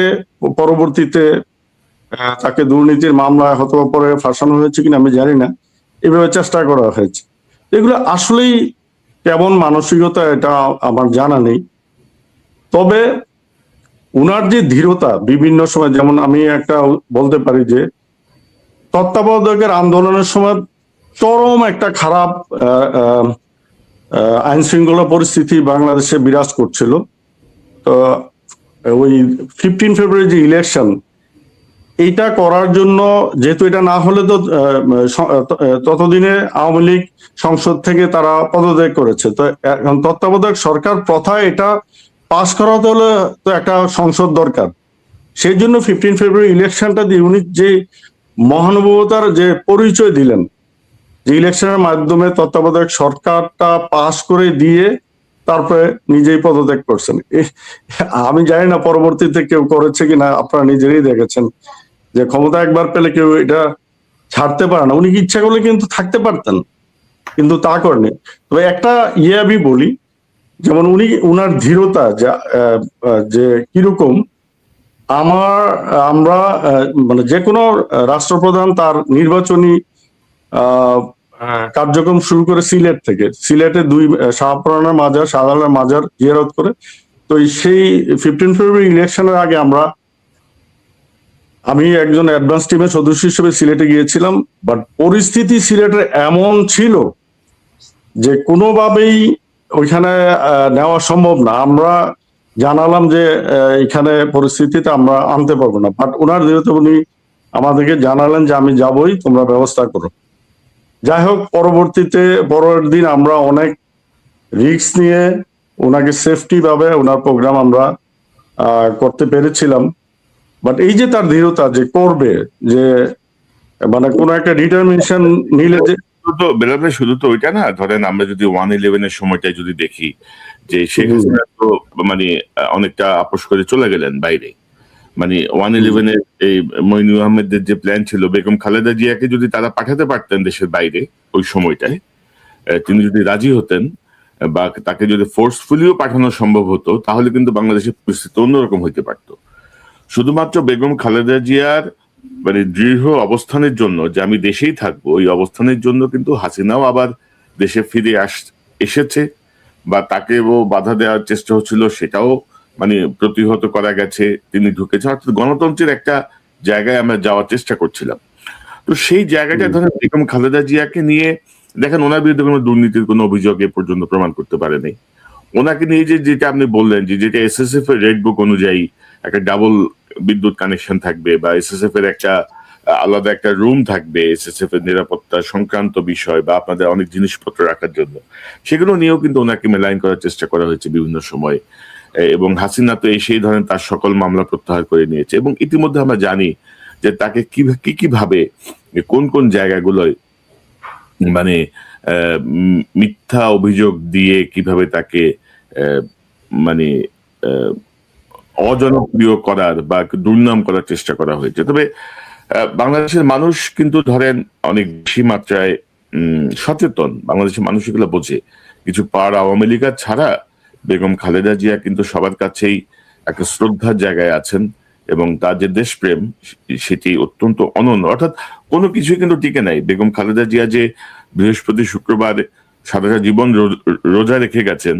পরবর্তীতে তাকে দুর্নীতির মামলায় হয়তো পরে ফাঁসানো হয়েছে কিনা আমি জানি না, এভাবে চেষ্টা করা হয়েছে। এগুলো আসলেই কেমন মানসিকতা এটা আমার জানা নেই। তবে উনার যে ধীরতা বিভিন্ন সময়, যেমন আমি একটা বলতে পারি যে তত্ত্বাবধায়কের আন্দোলনের সময় চরম একটা খারাপ আইন শৃঙ্খলা পরিস্থিতি বাংলাদেশে বিরাজ করছিল। তো ওই 15 ফেব্রুয়ারি যে ইলেকশন, এইটা করার জন্য, যেহেতু এটা না হলে তো ততদিনে আওয়ামী লীগ সংসদ থেকে তারা পদত্যাগ করেছে। তো এখন তত্ত্বাবধায়ক সরকার প্রথায় এটা পাস করাতে হলে তো একটা সংসদ দরকার। সেই জন্য 15 ফেব্রুয়ারি ইলেকশনটা দিয়ে উনি যে মহানুভবতার যে পরিচয় দিলেন, যে ইলেকশনের মাধ্যমে তত্ত্বাবধায়ক সরকারটা পাস করে দিয়ে তারপরে নিজেই পদত্যাগ করছেন। আমি জানি না পরবর্তীতে কেউ করেছে কিনা, আপনারা নিজেরাই দেখেছেন যে ক্ষমতা একবার পেলে কেউ এটা ছাড়তে পারে না। উনি ইচ্ছা করলে কিন্তু থাকতে পারতেন, কিন্তু তা করেনি। তবে একটা আমি বলি, যেমন উনার ধীরতা যে কিরকম, আমরা মানে যে কোনো রাষ্ট্রপ্রধান তার নির্বাচনী কার্যক্রম শুরু করে সিলেট থেকে, সিলেটে 2 শাহপরানের মাজার, শাহজালালের মাজার জিয়ারত করে। তো সেই 15 ফেব্রুয়ারি ইলেকশনের আগে আমি একজন অ্যাডভান্স টিমের সদস্য হিসেবে সিলেটে গিয়েছিলাম। বাট পরিস্থিতি সিলেটের এমন ছিল যে কোনোভাবেই ওইখানে নেওয়া সম্ভব না। আমরা জানালাম যে এখানে পরিস্থিতিতে আমরা আনতে পারবো না, বাট ওনার যেহেতু উনি আমাদেরকে জানালেন যে আমি যাবই, তোমরা ব্যবস্থা করো। যাই হোক, পরের দিন আমরা অনেক রিস্ক নিয়ে ওনাকে সেফটি ভাবে ওনার প্রোগ্রাম আমরা করতে পেরেছিলাম। বাট এই যে তার দৃঢ়তা যে করবে, যে মানে কোন একটা ডিটারমিনেশন নিলে যে শুধু তো ওইটা না, ধরেন আমরা যদি 1/11 সময়টা যদি দেখি, যে শেখ হাসিনা তো মানে অনেকটা আপোষ করে চলে গেলেন বাইরে, মানে 111-এর এই মইনুল আহমেদের যে প্ল্যান ছিল, বেগম খালেদা জিয়াকে যদি তারা পাঠাতে পারতেন দেশের বাইরে ওই সময়টায়, তিনি যদি রাজি হতেন বা তাকে যদি ফোর্সফুলিও পাঠানো সম্ভব হতো, তাহলে কিন্তু বাংলাদেশের পরিস্থিতি অন্যরকম হইতে পারতো। শুধুমাত্র বেগম খালেদা জিয়ার মানে দৃঢ় অবস্থানের জন্য যে আমি দেশেই থাকবো, ওই অবস্থানের জন্য কিন্তু হাসিনাও আবার দেশে ফিরে এসেছে, বা তাকেও বাধা দেওয়ার চেষ্টা হচ্ছিল, সেটাও মানে প্রতিহত করা গেছে, তিনি ঢুকেছে। অর্থাৎ গণতন্ত্রের একটা জায়গায় আমরা যাওয়ার চেষ্টা করছিলাম। তো সেই জায়গাটা ধরেন বেগম খালেদা জিয়াকে নিয়ে দেখেন, ওনার বিরুদ্ধে কোনো দুর্নীতির কোনো অভিযোগ এ পর্যন্ত প্রমাণ করতে পারেনি। ওনাকে নিয়ে যেটা আপনি বললেন যে যেটা এসএসএফ এর রেড বুক অনুযায়ী একটা ডাবল বিদ্যুৎ কানেকশন থাকবে, বা এসএসএফ এর একটা আলাদা একটা রুম থাকবে এসএসএফ এর নিরাপত্তা সংক্রান্ত বিষয় বা আপনাদের অনেক জিনিসপত্র রাখার জন্য, সেগুলো নিয়েও কিন্তু ওনাকে মেলাইন করার চেষ্টা করা হয়েছে বিভিন্ন সময়। এবং হাসিনা তো সেই ধরনের তার সকল মামলা প্রত্যাহার করে নিয়েছে। এবং ইতিমধ্যে আমরা জানি যে তাকে কিভাবে কোন কোন জায়গাগুলোয় মানে মিথ্যা অভিযোগ দিয়ে কিভাবে তাকে মানে অজনপ্রিয় করার বা দুর্নাম করার চেষ্টা করা হয়েছে। তবে বাংলাদেশের মানুষ কিন্তু ধরেন অনেক বেশি মাত্রায় সচেতন, বাংলাদেশের মানুষ এগুলো বোঝে। কিছু পাড় আওয়ামী লীগ ছাড়া বেগম খালেদা জিয়া কিন্তু সবার কাছেই একটা শ্রদ্ধার জায়গায় আছেন, এবং তার যে দেশপ্রেম সেটি অত্যন্ত অনন্য। অর্থাৎ কোনো কিছুই কিন্তু টিকে নাই। বেগম খালেদা জিয়া যে বৃহস্পতি শুক্রবার সারাটা জীবন রোজা রেখে গেছেন,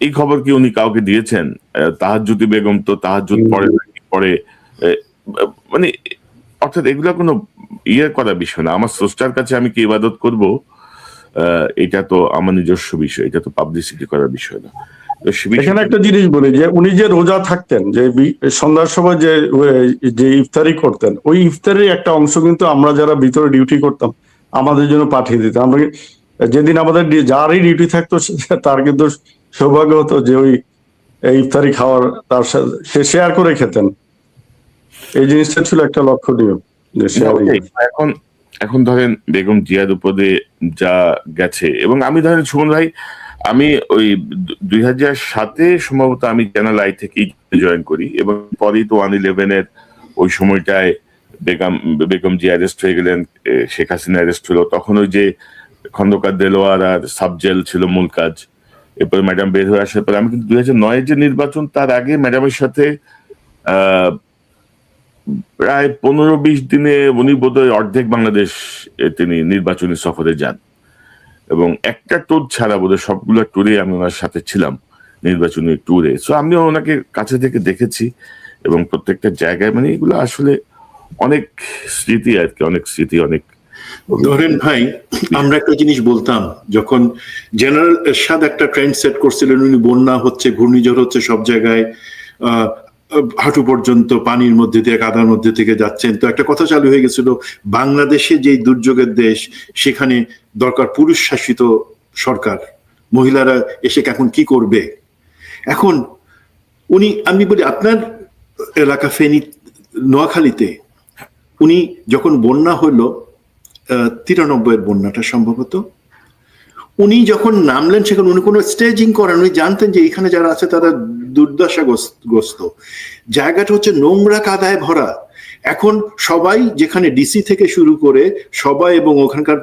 এই খবর কি উনি কাউকে দিয়েছেন? তাহাজ্জুদি বেগম তো তাহাজ্জুদ পরে মানে অর্থাৎ এগুলা কোনো করার বিষয় না। আমার স্রষ্টার কাছে আমি কি ইবাদত করব, এটা তো আমার নিজস্ব বিষয়, এটা তো পাবলিসিটি করার বিষয় না। এখানে একটা জিনিস বলি যে উনি যে রোজা থাকতেন, যে সন্ধ্যার সময় যে ইফতারি করতেন, ওই ইফতারির একটা অংশ কিন্তু আমরা যারা ভিতরে ডিউটি করতাম আমাদের জন্য পাঠিয়ে দিতাম। আমরা যেদিন আমাদের যারই ডিউটি থাকতো তার কিন্তু সৌভাগ্য হতো যে ওই ইফতারি খাওয়ার তার সাথে সে শেয়ার করে খেতেন। এই জিনিসটা ছিল একটা লক্ষণীয়। এখন ধরেন বেগম জিয়ার উপরে যা গেছে, এবং আমি ধরেন সুমন ভাই, আমি ওই 2007-এ সম্ভবত আমি চ্যানেল আই থেকেই জয়েন করি, এবং পরেই তো 111-এর ওই সময়টায় বেগম জিয়া অ্যারেস্ট হয়ে গেলেন, শেখ হাসিনা অ্যারেস্ট হলো। তখন ওই যে খন্দকার দেলোয়ার আর সাবজেল ছিল মূল কাজ। এরপরে ম্যাডাম বের হয়ে আসার পরে আমি কিন্তু 2009-এর যে নির্বাচন, তার আগে ম্যাডামের সাথে প্রায় 15-20 দিনে উনি বোধহয় অর্ধেক বাংলাদেশ তিনি নির্বাচনী সফরে যান, এবং একটা ট্যুর ছাড়া বোধহয় সবগুলো ট্যুরে আমি ওনার সাথে ছিলাম, নির্বাচনী ট্যুরে। সো আমিও ওনাকে কাছে থেকে দেখেছি, এবং প্রত্যেকটা জায়গায় মানে এগুলো আসলে অনেক স্মৃতি আর কি, অনেক স্মৃতি। অনেক ধরেন ভাই, আমরা একটা জিনিস বলতাম, যখন জেনারেল এরশাদ একটা ট্রেন্ড সেট করছিলেন, উনি বন্যা হচ্ছে, ঘূর্ণিঝড় হচ্ছে সব জায়গায়, হাঁটু পর্যন্ত পানির মধ্যে থেকে, কাদার মধ্যে থেকে যাচ্ছেন, তো একটা কথা চালু হয়ে গেছিল, বাংলাদেশে যে দুর্যোগের দেশ, সেখানে দরকার পুরুষ শাসিত সরকার, মহিলারা এসে এখন কি করবে। এখন আমি বলি, আপনার এলাকা ফেনী নোয়াখালীতে উনি যখন বন্যা হলো, 93-এর বন্যাটা সম্ভবত, উনি যখন নামলেন সেখানে উনি কোনো স্টেজিং করেন, উনি জানতেন যে এখানে যারা আছে তারা দুর্দশাগ্রস্ত, জায়গাটা হচ্ছে নোংরা কাদায় ভরা। এখন সবাই, যেখানে ডিসি থেকে শুরু করে সবাই এবং ওখানকার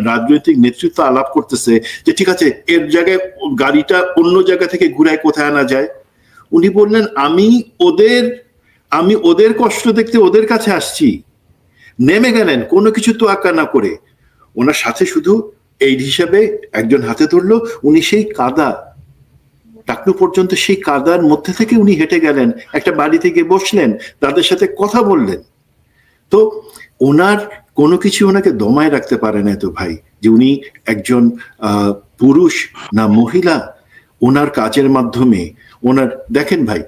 রাজনৈতিক নেতৃত্ব আলাপ করতেছে যে ঠিক আছে, এর জায়গায় গাড়িটা অন্য জায়গা থেকে ঘুরায় কোথায় আনা যায়। উনি বললেন, আমি ওদের কষ্ট দেখতে ওদের কাছে আসছি। নেমে গেলেন কোনো কিছু তো আঁকা না করে, ওনার সাথে শুধু এই হিসাবে একজন হাতে ধরলো, উনি সেই কাদা টাকনু পর্যন্ত, সেই কাদার মধ্যে থেকে উনি হেঁটে গেলেন, একটা বাড়িতে গিয়ে বসলেন, তাদের সাথে কথা বললেন। তো ওনার কোনো কিছু ওনাকে দমায় রাখতে পারে না তো ভাই, যে উনি একজন পুরুষ না মহিলা, ওনার কাজের মাধ্যমে ওনার, দেখেন ভাই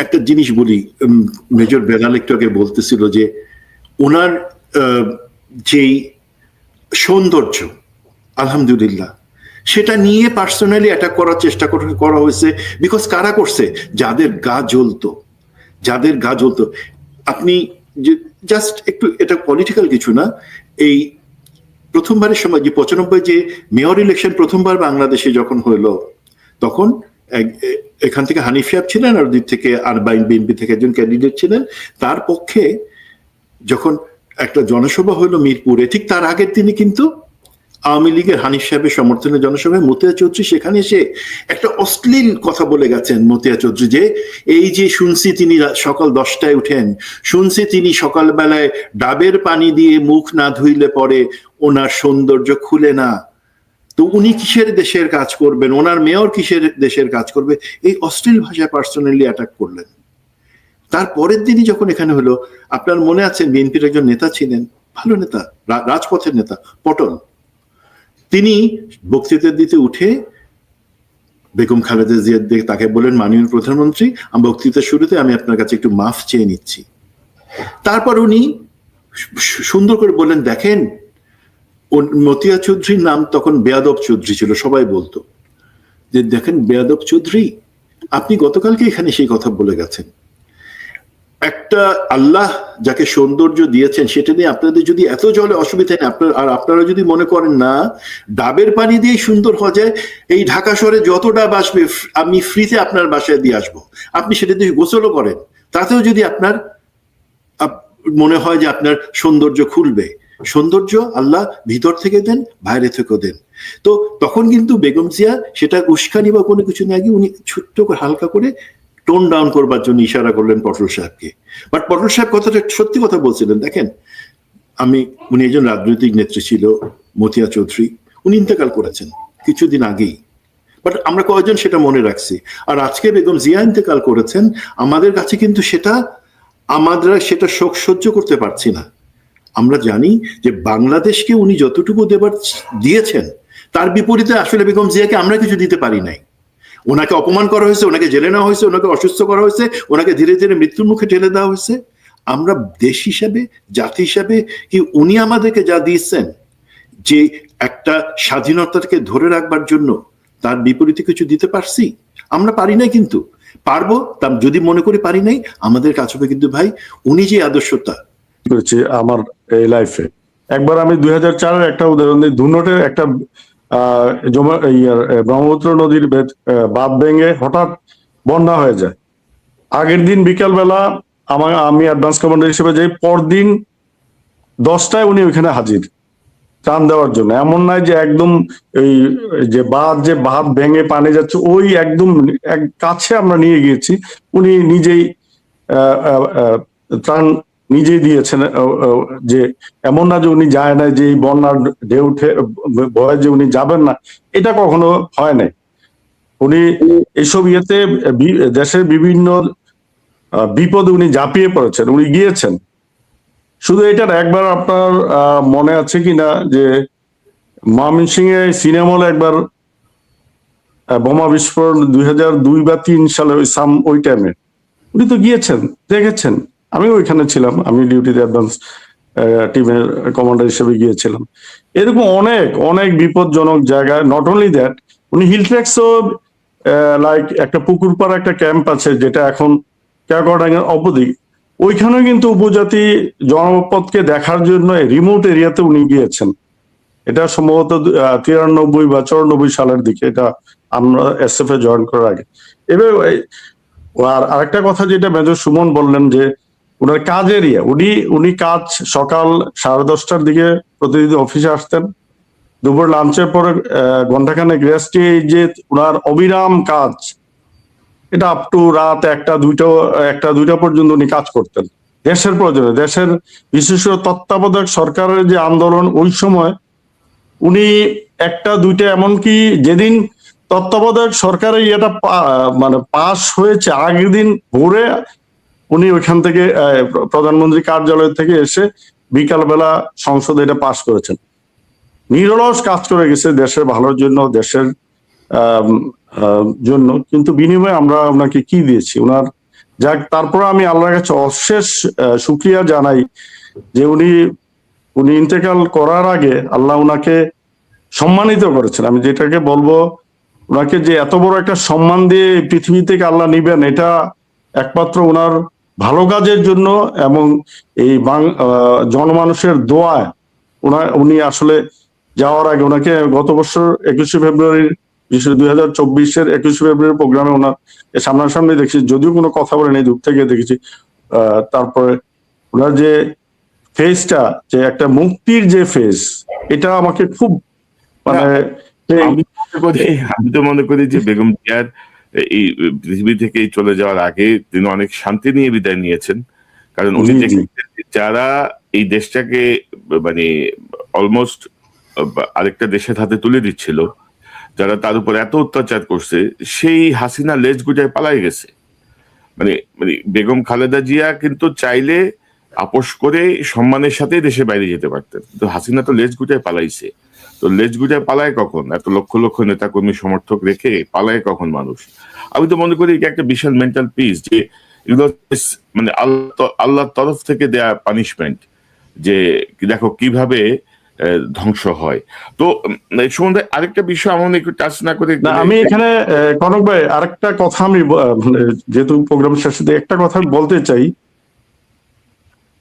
একটা জিনিস বলি, মেজর বেলাল একটু আগে বলতেছিল যে ওনার যেই সৌন্দর্য, আলহামদুলিল্লাহ, সেটা নিয়ে পার্সোনালি অ্যাটাক করার চেষ্টা করা হয়েছে। বিকজ কারা করছে? যাদের গা জ্বলতো। আপনি জাস্ট একটু, এটা পলিটিক্যাল কিছু না, এই প্রথমবারের সময় যে 95 যে মেয়র ইলেকশন প্রথমবার বাংলাদেশে যখন হলো, তখন এখান থেকে হানিফ সাহেব ছিলেন, আর দিক থেকে আর বিএনপি থেকে একজন ক্যান্ডিডেট ছিলেন। তার পক্ষে যখন একটা জনসভা হলো মিরপুরে, ঠিক তার আগের দিনই কিন্তু আওয়ামী লীগের হানিফ সাহেবের সমর্থনে জনসভায় মতিয়া চৌধুরী সেখানে এসে একটা অশ্লীল কথা বলে গেছেন। মতিয়া চৌধুরী যে এই যে শুনছি তিনি সকাল 10টায় উঠেন, শুনছি তিনি সকালবেলায় ডাবের পানি দিয়ে মুখ না ধুইলে পরে ওনার সৌন্দর্য খুলে না, তো উনি কিসের দেশের কাজ করবেন, ওনার মেয়র কিসের দেশের কাজ করবে, এই অশ্লীল ভাষায় পার্সোনালি অ্যাটাক করলেন। তার পরের দিনই যখন এখানে হলো, আপনার মনে আছে বিএনপির একজন নেতা ছিলেন, ভালো নেতা, রাজপথের নেতা পটল, তিনি বক্তৃতা দিতে উঠে বেগম খালেদা জিয়া তাকে বলেন, মাননীয় প্রধানমন্ত্রী, বক্তৃতার শুরুতে আমি আপনার কাছে একটু মাফ চেয়ে নিচ্ছি। তারপর উনি সুন্দর করে বললেন, দেখেন মতিয়া চৌধুরীর নাম তখন বেয়াদব চৌধুরী ছিল, সবাই বলতো যে দেখেন বেয়াদব চৌধুরী, আপনি গতকালকে এখানে সেই কথা বলে গেছেন। একটা আল্লাহ যাকে সৌন্দর্য দিয়েছেন সেটা নিয়ে আপনাদের যদি এত জলে অসুবিধা নেই, আপনারা যদি মনে করেন না ডাবের পানি দিয়ে সুন্দর হওয়া যায়, এই ঢাকা শহরে যত ডাব আসবে আমি ফ্রিতে আপনার বাসায় দিয়ে আসবো, আপনি সেটা দিয়ে গোসলও করেন, তাতেও যদি আপনার মনে হয় যে আপনার সৌন্দর্য খুলবে, সৌন্দর্য আল্লাহ ভিতর থেকে দেন, বাইরে থেকেও দেন। তো তখন কিন্তু বেগম জিয়া সেটা উস্কানি বা কোনো কিছু না, উনি ছোট্ট করে হালকা করে টোন ডাউন করবার জন্য ইশারা করলেন পটল সাহেবকে। বাট পটল সাহেব কথাটা সত্যি কথা বলছিলেন। দেখেন উনি একজন রাজনৈতিক নেত্রী ছিল, মতিয়া চৌধুরী, উনি ইন্তেকাল করেছেন কিছুদিন আগেই, বাট আমরা কয়েকজন সেটা মনে রাখছি। আর আজকে বেগম জিয়া ইন্তেকাল করেছেন, আমাদের কাছে কিন্তু আমরা সেটা শোক সহ্য করতে পারছি না। আমরা জানি যে বাংলাদেশকে উনি যতটুকু দিয়েছেন তার বিপরীতে আসলে বেগম জিয়াকে আমরা কিছু দিতে পারি নাই। ওনাকে অপমান করা হয়েছে, ওনাকে জেলে নেওয়া হয়েছে, ওনাকে অসুস্থ করা হয়েছে, ওনাকে ধীরে ধীরে মৃত্যুর মুখে ঠেলে দেওয়া হয়েছে। আমরা দেশ হিসাবে, জাতি হিসাবে কি উনি আমাদেরকে যা দিয়েছেন, যে একটা স্বাধীনতাকে ধরে রাখবার জন্য, তার বিপরীতে কিছু দিতে পারছি? আমরা পারি নাই, কিন্তু পারবো। তা যদি মনে করি পারি নাই, আমাদের কাছে হবে কিন্তু ভাই উনি যে আদর্শতা করেছি আমার এই লাইফে। একবার আমি 2004-এর একটা উদাহরণ দিই। ধুনটের একটা ব্রহ্মপুত্র নদীর বাঁধ ভেঙে হঠাৎ বন্যা হয়ে যায়। আগের দিন বিকালবেলা আমি অ্যাডভান্স কমান্ডার হিসেবে যাই, পরদিন 10টায় উনি ওইখানে হাজির ত্রাণ দেওয়ার জন্য। এমন নয় যে একদম এই যে বাঁধ ভেঙে পানি যাচ্ছে ওই একদম কাছে আমরা নিয়ে গিয়েছি, উনি নিজেই ত্রাণ নিজেই দিয়েছেন। যে এমন না যে উনি যায় না, যে এই বন্যার ঢেউ ভয়ে যে উনি যাবেন না, এটা কখনো হয় নাই। উনি এইসব ইয়েতে দেশের বিভিন্ন বিপদে উনি ঝাঁপিয়ে পড়েছেন, উনি গিয়েছেন। শুধু এটার একবার আপনার মনে আছে কিনা যে ময়মনসিংহে সিনেমা হলে একবার বোমা বিস্ফোরণ 2002 বা 2003 সালে ওই টাইমে উনি তো গিয়েছেন, দেখেছেন। আমি ওইখানে ছিলাম, আমি ডিউটিতে অ্যাডভান্স টিমের কমান্ডার হিসেবে গিয়েছিলাম। এরকম অনেক অনেক বিপজ্জনক জায়গায়, নট অনলি দ্যাট, উনি হিলট্রেক্সও লাইক একটা পুকুরপাড়া একটা ক্যাম্প আছে যেটা এখন কেয়াকড়াঙ্গের অপোজিট, ওইখানেও কিন্তু উপজাতি জনপদকে দেখার জন্য রিমোট এরিয়াতে উনি গিয়েছেন। এটা সম্ভবত 93 বা 94 সালের দিকে, এটা আমরা এসএফ এ জয়েন করার আগে। এবার আর আরেকটা কথা যেটা মেজর সুমন বললেন যে ওনার কাজ এরিয়া, উনি কাজ সকাল 10:30টার দিকে প্রতিদিন অফিসে আসতেন, দুপুর লাঞ্চের পরে ঘন্টাখানেক রেস্ট, এই যে ওনার অবিরাম কাজ, এটা আপ টু রাত 1-2টা পর্যন্ত উনি কাজ করতেন দেশের প্রয়োজনে। দেশের বিশেষ করে তত্ত্বাবধায়ক সরকারের যে আন্দোলন, ওই সময় উনি 1-2টা, এমনকি যেদিন তত্ত্বাবধায়ক সরকারের ইয়েটা মানে পাশ হয়েছে, আগের দিন ভোরে উনি ওইখান থেকে প্রধানমন্ত্রী কার্যালয় থেকে এসে বিকালবেলা সংসদে এটা পাশ করেছেন। নিরলস কাজ করে গেছে দেশের ভালোর জন্য, দেশের জন্য। কিন্তু বিনিময়ে আমরা ওনাকে কি দিয়েছি? ওনার যাক, তারপর আমি আল্লাহর কাছে অশেষ শুকরিয়া জানাই যে উনি ইন্তেকাল করার আগে আল্লাহ উনাকে সম্মানিত করেছেন। আমি যেটাকে বলবো, ওনাকে যে এত বড় একটা সম্মান দিয়ে পৃথিবী থেকে আল্লাহ নিবেন, এটা একমাত্র ওনার ভালো কাজের জন্য এবং এই জনমানুষের দোয়ায়। উনি আসলে যাওয়ার আগে, ওনাকে গত বছর 21শে ফেব্রুয়ারির বিশেষ 2024-এর 21 ফেব্রুয়ারি প্রোগ্রামে ওনার সামনাসামনি দেখছি, যদিও কোনো কথা বলেনি, দূর থেকে দেখেছি। তারপরে ওনার যে ফেজটা, যে একটা মুক্তির যে ফেজ, এটা আমাকে খুব মানে আমি তো মনে করি যে বেগম জিয়ার এই পৃথিবী থেকে চলে যাওয়ার আগে তিনি অনেক শান্তি নিয়ে বিদায় নিয়েছেন, কারণ উনি দেখেছেন যারা এই দেশটাকে মানে অলমোস্ট আরেকটা দেশের হাতে তুলে দিচ্ছিল, যারা তার উপর এত অত্যাচার করছে, সেই হাসিনা লেজ গুজায় পালাই গেছে। মানে মানে বেগম খালেদা জিয়া কিন্তু চাইলে আপোষ করে সম্মানের সাথে দেশের বাইরে যেতে পারতেন, কিন্তু হাসিনা তো লেজ গুজায় পালাইছে। তো লেজ গুজায় পালায় কখন? এত লক্ষ লক্ষ নেতা কর্মী সমর্থক রেখে পালায় কখন মানুষ? আমি তো মনে করি এটা একটা বিশাল মেন্টাল পিস, যে এগুলো মানে আল্লাহর তরফ থেকে দেয়া পানিশমেন্ট, যে দেখো কিভাবে ধ্বংস হয়। তো সম্বন্ধে আরেকটা বিষয় আমার একটু টাচ না করে, আমি এখানে কনক ভাই আরেকটা কথা আমি মানে যেহেতু প্রোগ্রাম শেষে একটা কথা বলতে চাই।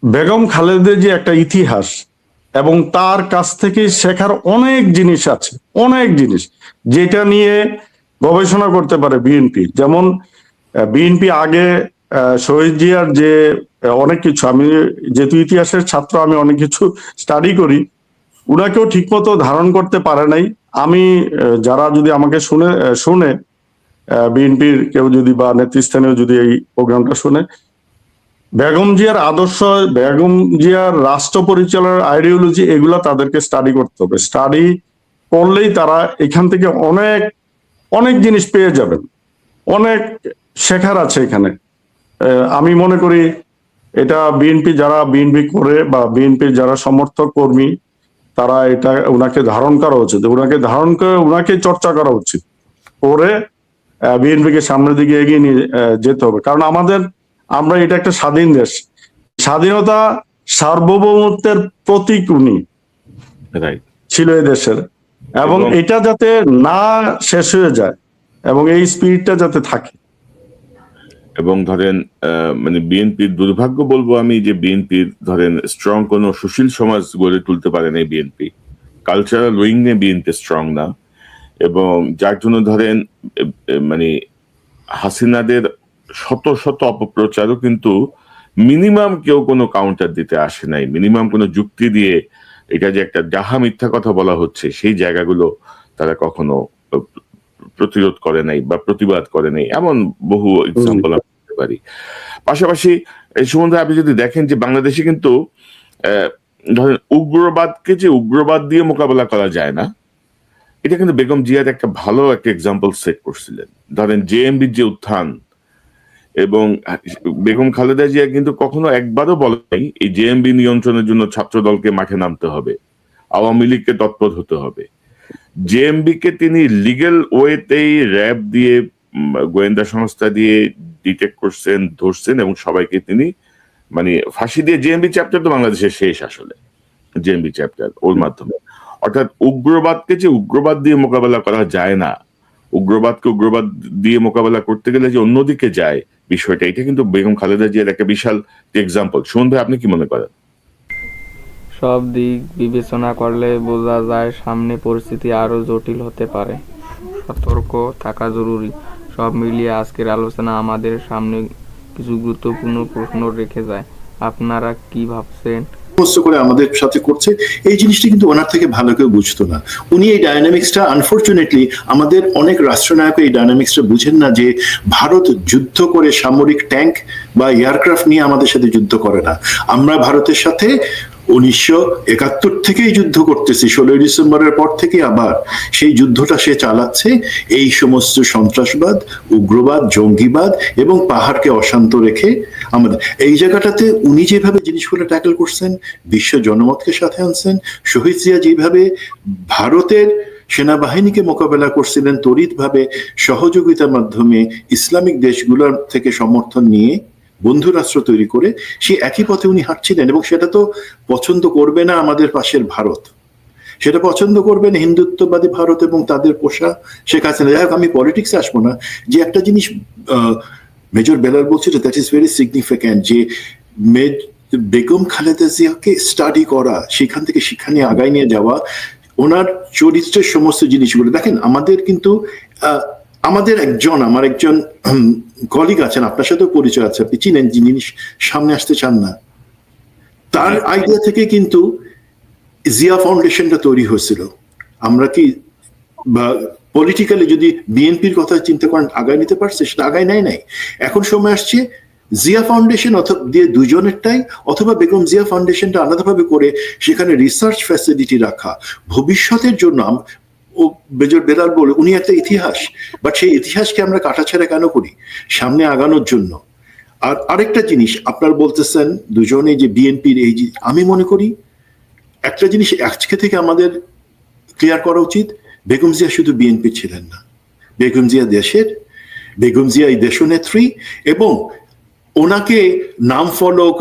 বেগম খালেদা যে একটা ইতিহাস, এবং তার কাছ থেকে শেখার অনেক জিনিস আছে, অনেক জিনিস যেটা নিয়ে গবেষণা করতে পারে বিএনপি। যেমন বিএনপি আগে শহীদ জিয়ার যে অনেক কিছু, আমি যেহেতু ইতিহাসের ছাত্র, আমি অনেক কিছু স্টাডি করি, উনাকেও ঠিক মতো ধারণ করতে পারে নাই। আমি যারা যদি আমাকে শুনে বিএনপির কেউ যদি বা নেতৃস্থানীয় যদি এই প্রোগ্রামটা শুনে, বেগম জিয়ার আদর্শ, বেগম জিয়ার রাষ্ট্র পরিচালনার আইডিওলজি, এগুলা তাদেরকে স্টাডি করতে হবে। স্টাডি করলেই তারা এখান থেকে অনেক অনেক জিনিস পেয়ে যাবেন, অনেক শেখার আছে এখানে। আমি মনে করি এটা বিএনপি যারা বিএনপি করে বা বিএনপির যারা সমর্থক কর্মী, তারা এটা উনাকে ধারণ করা উচিত, উনাকে ধারণ করে উনাকে চর্চা করা উচিত, করে বিএনপিকে সামনের দিকে এগিয়ে নিয়ে যেতে হবে। কারণ আমরা এটা একটা স্বাধীন দেশ, স্বাধীনতা সার্বভৌমত্বের প্রতীক উনি ছিল এই দেশের, এবং এটা যাতে না শেষ হয়ে যায় এবং এই স্পিরিটটা যাতে থাকে। এবং ধরেন মানে বিএনপির দুর্ভাগ্য বলবো আমি, যে বিএনপির ধরেন স্ট্রং কোনো সুশীল সমাজ গড়ে তুলতে পারে না বিএনপি, কালচারাল উইং নিয়ে বিএনপি স্ট্রং না, এবং যার জন্য ধরেন মানে হাসিনাদের শত শত অপপ্রচারও কিন্তু মিনিমাম কেউ কোনো কাউন্টার দিতে আসে নাই, মিনিমাম কোনো যুক্তি দিয়ে এটা যে একটা যাহা মিথ্যা কথা বলা হচ্ছে সেই জায়গাগুলো তারা কখনো প্রতিরোধ করে নাই বা প্রতিবাদ করে নাই, এমন বহু এক্সাম্পল আমি দিতে পারি। পাশাপাশি এই সম্বন্ধে আপনি যদি দেখেন যে বাংলাদেশে কিন্তু ধরেন উগ্রবাদকে যে উগ্রবাদ দিয়ে মোকাবেলা করা যায় না, এটা কিন্তু বেগম জিয়ার একটা ভালো একটা এক্সাম্পল সেট করছিলেন। ধরেন জেএমবির যে উত্থান, এবং বেগম খালেদা জিয়া কিন্তু কখনো একবারও বলে নাই এই জেএমবি নিয়ন্ত্রণের জন্য ছাত্র দলকে মাঠে নামতে হবে, আওয়ামী লীগকে তৎপর হতে হবে। জেএমবি কে তিনি লিগ্যাল ওয়েতেই র্যাব দিয়ে, গোয়েন্দা সংস্থা দিয়ে ডিটেক্ট করছেন, ধরছেন, এবং সবাইকে তিনি মানে ফাঁসি দিয়ে, জেএমবি চ্যাপ্টার তো বাংলাদেশের শেষ আসলে, জেএমবি চ্যাপ্টার ওর মাধ্যমে। অর্থাৎ উগ্রবাদকে যে উগ্রবাদ দিয়ে মোকাবেলা করা যায় না, উগ্রবাদকে উগ্রবাদ দিয়ে মোকাবেলা করতে গেলে যে অন্যদিকে যায় বিষয়টা, এটা কিন্তু বেগম খালেদা জিয়ার একটা বিশাল এক্সাম্পল। সুমন ভাই, আপনি কি মনে করেন? সব দিক বিবেচনা করলে বোঝা যায় সামনে পরিস্থিতি আরো জটিল হতে পারে, সতর্ক থাকা জরুরি। সব মিলিয়ে আজকের আলোচনা আমাদের সামনে কিছু গুরুত্বপূর্ণ প্রশ্ন রেখে যায়। আপনারা কি ভাবছেন? করে আমাদের সাথে করছে এই জিনিসটা কিন্তু ওনার থেকে ভালো কেউ বুঝতো না। উনি এই ডায়নামিক্সটা, আনফরচুনেটলি আমাদের অনেক রাষ্ট্রনায়ক এই ডায়নামিক্সটা বুঝেন না, যে ভারত যুদ্ধ করে সামরিক ট্যাঙ্ক বা এয়ারক্রাফট নিয়ে আমাদের সাথে যুদ্ধ করে না। আমরা ভারতের সাথে 1971 থেকেই যুদ্ধ করতেছি, 16ই ডিসেম্বরের পর থেকে আবার সেই যুদ্ধটা সে চালাচ্ছে এই সমস্ত সন্ত্রাসবাদ, উগ্রবাদ, জঙ্গিবাদ এবং পাহাড়কে অশান্ত রেখে আমাদের এই জায়গাটাতে উনি যেভাবে জিনিসগুলো ট্যাকল করছেন, বিশ্ব জনমতকে সাথে আনছেন। শহীদ জিয়া যেভাবে ভারতের সেনাবাহিনীকে মোকাবেলা করছিলেন তড়িৎভাবে সহযোগিতার মাধ্যমে, ইসলামিক দেশগুলোর থেকে সমর্থন নিয়ে বন্ধু রাষ্ট্র তৈরি করে, সেই একই পথে উনি হাঁটছিলেন। এবং সেটা তো পছন্দ করবে না আমাদের পাশের ভারত, সেটা পছন্দ করবেন হিন্দুত্ববাদী ভারত এবং তাদের পোষা শেখ হাসিনা। যাই হোক, আমি পলিটিক্সে আসবো না। যে একটা জিনিস মেজর বেলাল বলছিল, দ্যাট ইজ ভেরি সিগনিফিক্যান্ট, যে বেগম খালেদা জিয়াকে স্টাডি করা, সেখান থেকে শিক্ষা নিয়ে আগায় নিয়ে যাওয়া, ওনার চরিত্রের সমস্ত জিনিসগুলো দেখেন। আমাদের কিন্তু আমার একজন কলিগ আছেন, আপনার সাথেও পরিচয় আছে, আপনি চিনেন, যিনি সামনে আসতে চান না, তার আইডিয়া থেকে কিন্তু জিয়া ফাউন্ডেশনটা তৈরি হয়েছিল। আমরা কি বা পলিটিক্যালি যদি বিএনপির কথা চিন্তা করেন আগায় নিতে পারছে? সেটা আগায় নাই। এখন সময় আসছে জিয়া ফাউন্ডেশন দিয়ে দুজনেরটাই, অথবা বেগম জিয়া ফাউন্ডেশনটা আলাদাভাবে করে সেখানে রিসার্চ ফ্যাসিলিটি রাখা ভবিষ্যতের জন্য। ও মেজর বেলাল বলে উনি একটা ইতিহাস, বাট সেই ইতিহাসকে আমরা কাটাছেড়া কেন করি? সামনে আগানোর জন্য। আর আরেকটা জিনিস আপনার বলতেছেন দুজনে যে বিএনপির এই, আমি মনে করি একটা জিনিস আজকে থেকে আমাদের ক্লিয়ার করা উচিত, বেগম জিয়া শুধু বিএনপি ছিলেন না, বেগম জিয়া দেশের, বেগম জিয়া এই দেশনেত্রী, এবং ওনাকে নাম ফলক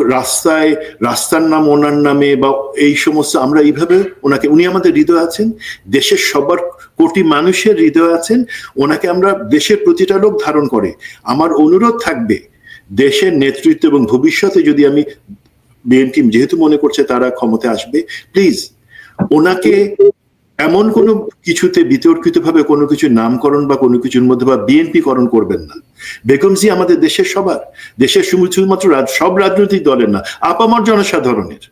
রাস্তার নাম ওনার নামে বা এই সমস্ত আমরা এইভাবে ওনাকে, উনি আমাদের হৃদয়ে আছেন, দেশের সবার কোটি মানুষের হৃদয়ে আছেন। ওনাকে আমরা দেশের প্রতিটা লোক ধারণ করে। আমার অনুরোধ থাকবে দেশের নেতৃত্ব এবং ভবিষ্যতে যদি আমি বিএনপি যেহেতু মনে করছে তারা ক্ষমতায় আসবে, প্লিজ ওনাকে এমন কোনো কিছুতে বিতর্কিতভাবে কোনো কিছু নামকরণ বা কোনো কিছুর মধ্যে বা বিএনপি করণ করবেন না। বেগম জিয়া আমাদের দেশের সবার, দেশের শুধুমাত্র সব রাজনৈতিক দলের না, আপামর জনসাধারণের।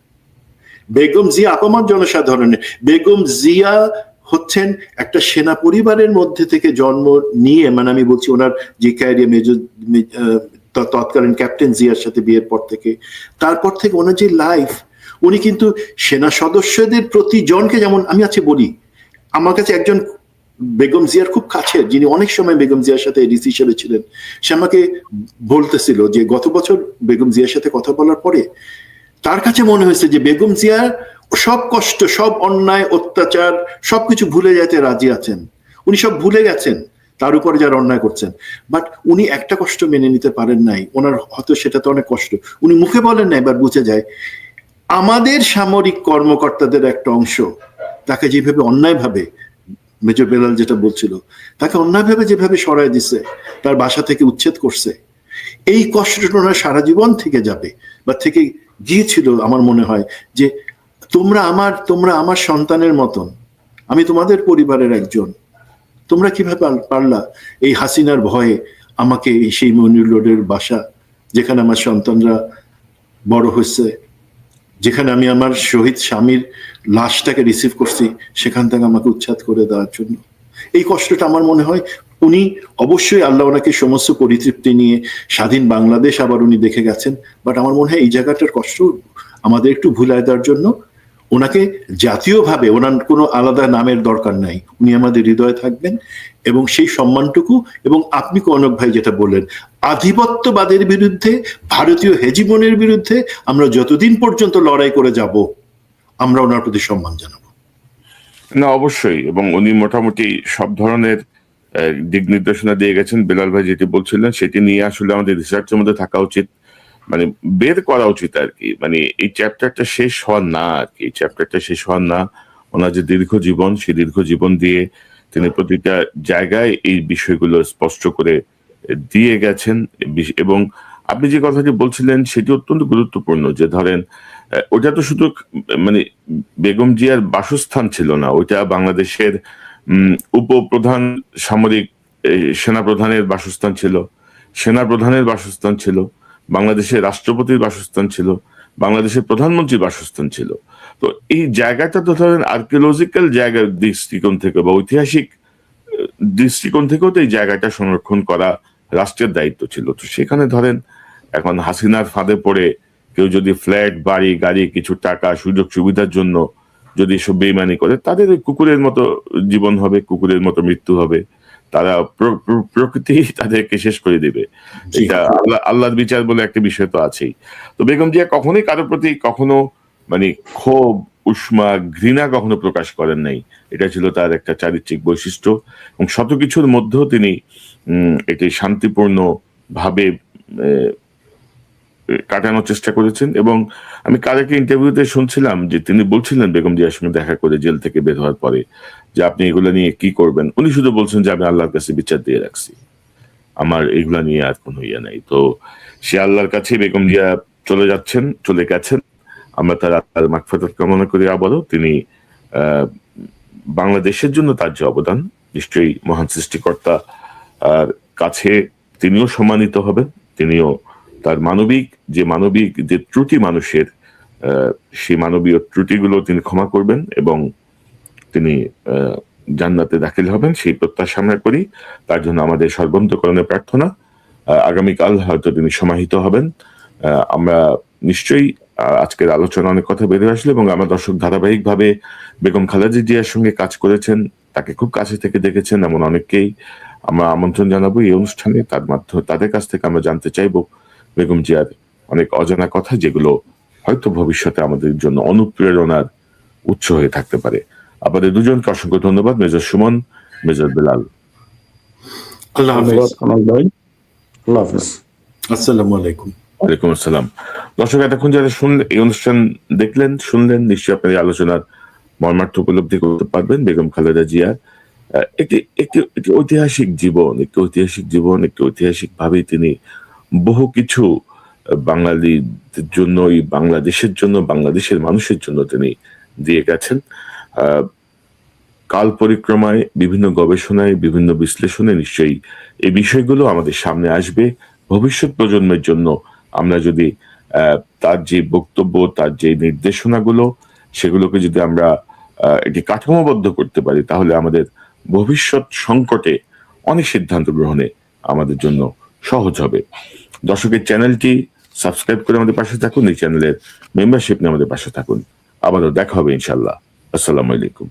বেগম জিয়া আপামর জনসাধারণের। বেগম জিয়া হচ্ছেন একটা সেনা পরিবারের মধ্যে থেকে জন্ম নিয়ে, মানে আমি বলছি ওনার যে ক্যারিয়ার, মেজর তৎকালীন ক্যাপ্টেন জিয়ার সাথে বিয়ের পর থেকে, তারপর থেকে ওনার যে লাইফ, উনি কিন্তু সেনা সদস্যদের প্রতি জনকে, যেমন আমি আছে বলি, আমার কাছে একজন বেগম জিয়ার খুব কাছের, যিনি অনেক সময় বেগম জিয়ার সাথে এডিসি হিসেবে ছিলেন, সে আমাকে বলতেছিল যে গত বছর বেগম জিয়ার সাথে কথা বলার পরে তার কাছে মনে হয়েছে যে বেগম জিয়া সব কষ্ট, সব অন্যায় অত্যাচার সবকিছু ভুলে যেতে রাজি আছেন। উনি সব ভুলে গেছেন তার উপরে যারা অন্যায় করছেন, বাট উনি একটা কষ্ট মেনে নিতে পারেন নাই। ওনার হয়তো সেটা তো অনেক কষ্ট, উনি মুখে বলেন না, এবার বুঝে যায়। আমাদের সামরিক কর্মকর্তাদের একটা অংশ তাকে যেভাবে অন্যায়ভাবে, মেজর বেলাল যেটা বলছিল, তাকে অন্যায়ভাবে যেভাবে সরায় দিছে, তার বাসা থেকে উচ্ছেদ করছে, এই কষ্টটা সারা জীবন থেকে যাবে বা থেকে গিয়েছিল। আমার মনে হয় যে তোমরা আমার সন্তানের মতন, আমি তোমাদের পরিবারের একজন, তোমরা কিভাবে পারলা এই হাসিনার ভয়ে আমাকে সেই মনির রোডের বাসা, যেখানে আমার সন্তানরা বড় হয়েছে, যেখানে আমি আমার শহীদ স্বামীর লাশটাকে রিসিভ করছি, সেখান থেকে আমাকে উচ্ছেদ করে দেওয়ার জন্য। এই কষ্টটা আমার মনে হয় উনি অবশ্যই, আল্লাহ ওনাকে সমস্ত পরিতৃপ্তি নিয়ে স্বাধীন বাংলাদেশ আবার উনি দেখে গেছেন, বাট আমার মনে হয় এই জায়গাটার কষ্ট আমাদের একটু ভুলায় দেওয়ার জন্য ওনাকে জাতীয়ভাবে, ওনার কোনো আলাদা নামের দরকার নাই, উনি আমাদের হৃদয়ে থাকবেন। এবং সেই সম্মানটুকু, এবং আপনি কনক ভাই যেটা বললেন, আধিপত্যবাদের বিরুদ্ধে, ভারতীয় হেজিমনের বিরুদ্ধে আমরা যতদিন পর্যন্ত লড়াই করে যাব, আমরা ওনার প্রতি সম্মান জানাবো। না, অবশ্যই। এবং উনি মোটামুটি সব ধরনের দিক নির্দেশনা দিয়ে গেছেন। বেলাল ভাই যেটি বলছিলেন সেটি নিয়ে আসলে আমাদের রিসার্চের মধ্যে থাকা উচিত, মানে বের করা উচিত আর কি। মানে এই চ্যাপ্টারটা শেষ হওয়ার না আর কি, এই চ্যাপ্টারটা শেষ হওয়ার না। ওনার যে দীর্ঘ জীবন, সেই দীর্ঘ জীবন দিয়ে তিনি প্রতিটা জায়গায় এই বিষয়গুলো স্পষ্ট করে দিয়ে গেছেন। এবং আপনি যে কথাটি বলছিলেন সেটি অত্যন্ত গুরুত্বপূর্ণ, যে ধরেন ওটা তো শুধু মানে বেগম জিয়ার বাসস্থান ছিল না, ওইটা বাংলাদেশের উপপ্রধান সামরিক সেনাপ্রধানের বাসস্থান ছিল, সেনাপ্রধানের বাসস্থান ছিল, বাংলাদেশের রাষ্ট্রপতির বাসস্থান ছিল, বাংলাদেশের প্রধানমন্ত্রীর বাসস্থান ছিল। তো এই জায়গাটা তো ধরেন আর্কিওলজিক্যাল জায়গার দৃষ্টিকোণ থেকে বা ঐতিহাসিক দৃষ্টিকোণ থেকেও তো এই জায়গাটা সংরক্ষণ করা রাষ্ট্রের দায়িত্ব ছিল। তো সেখানে ধরেন এখন হাসিনার ফাঁদে পড়ে কেউ যদি ফ্ল্যাট, বাড়ি, গাড়ি, কিছু টাকা, সুযোগ সুবিধার জন্য যদি সব বেইমানি করে, তাদের কুকুরের মতো জীবন হবে, কুকুরের মতো মৃত্যু হবে। তারা প্রকৃতি তাদেরকে শেষ করে দিবে। এটা আল্লাহর বিচার বলে একটা বিষয় তো আছেই। তো বেগম জিয়া কখনোই কারোর প্রতি কখনো মানে ক্ষোভ, উষ্মা, ঘৃণা কখনো প্রকাশ করেন নাই। এটা ছিল তার একটা চারিত্রিক বৈশিষ্ট্য, এবং শত কিছুর মধ্যেও তিনি এটি শান্তিপূর্ণ ভাবে কাটানোর চেষ্টা করেছেন। এবং আমি কালকে ইন্টারভিউতে শুনছিলাম যে তিনি বলছিলেন বেগম জিয়ার সঙ্গে দেখা করে জেল থেকে বের হওয়ার পরে, যে আপনি এগুলো নিয়ে কি করবেন। উনি শুধু বলছেন যে আমি আল্লাহর কাছে বিচার দিয়ে রাখছি, আমার এগুলা নিয়ে আর কোনো ইয়ে নাই। তো সে আল্লাহর কাছে বেগম জিয়া চলে গেছেন। আমরা তার আত্মার মাগফিরাত কামনা করি। আবারও তিনি বাংলাদেশের জন্য তার যে অবদান, নিশ্চয়ই মহান সৃষ্টিকর্তা কাছে তিনিও সম্মানিত হবেন। তিনিও তার মানবিক যে ত্রুটি মানুষের, সেই মানবীয় ত্রুটিগুলো তিনি ক্ষমা করবেন এবং তিনি জান্নাতে দাখিল হবেন, সেই প্রত্যাশা আমরা করি। তার জন্য আমাদের সর্বান্তকরণে প্রার্থনা। আগামীকাল হয়তো তিনি সমাহিত হবেন। আমরা নিশ্চয়ই আজকের আলোচনা অনেক কথা বেরিয়ে আসলো এবং আমার দর্শক ধারাবাহিকভাবে বেগম খালেদা জিয়ার সঙ্গে কাজ করেছেন, তাকে খুব কাছে থেকে দেখেছেন এমন অনেককেই আমরা আমন্ত্রণ জানাবো এই অনুষ্ঠানে। তার মাধ্যমে তাদের কাছ থেকে আমরা জানতে চাইবো বেগম জিয়ার অনেক অজানা কথা, যেগুলো হয়তো ভবিষ্যতে আমাদের জন্য অনুপ্রেরণার উৎস হয়ে থাকতে পারে। আপনাদের দুজনকে অসংখ্য ধন্যবাদ, মেজর সুমন, মেজর বেলাল। আল্লাহ হাফেজ। ভাই, আল্লাহ হাফেজ। আসসালামু আলাইকুম। ওয়ালাইকুম আসসালাম। দর্শক, এতক্ষণ যারা শুনলেন, এই অনুষ্ঠান দেখলেন, শুনলেন, নিশ্চয়ই আপনার এই আলোচনার মর্মার্থ উপলব্ধি করতে পারবেন। বেগম খালেদা জিয়ার একটি ঐতিহাসিক জীবন, একটি ঐতিহাসিক ভাবে তিনি বহু কিছু বাঙালিদের জন্য, বাংলাদেশের জন্য, বাংলাদেশের মানুষের জন্য তিনি দিয়ে গেছেন। কাল পরিক্রমায়, বিভিন্ন গবেষণায়, বিভিন্ন বিশ্লেষণে নিশ্চয়ই এই বিষয়গুলো আমাদের সামনে আসবে। ভবিষ্যৎ প্রজন্মের জন্য আমরা যদি তার যে বক্তব্য, তার যে নির্দেশনাগুলো, সেগুলোকে যদি আমরা একটি কাঠামোবদ্ধ করতে পারি, তাহলে আমাদের ভবিষ্যৎ সংকটে অনেক সিদ্ধান্ত গ্রহণে আমাদের জন্য সহজ হবে। দর্শকের চ্যানেলটি সাবস্ক্রাইব করে আমাদের পাশে থাকুন, এই চ্যানেলের মেম্বারশিপ নিয়ে আমাদের পাশে থাকুন। আবারও দেখা হবে ইনশাল্লাহ। আসসালামু আলাইকুম।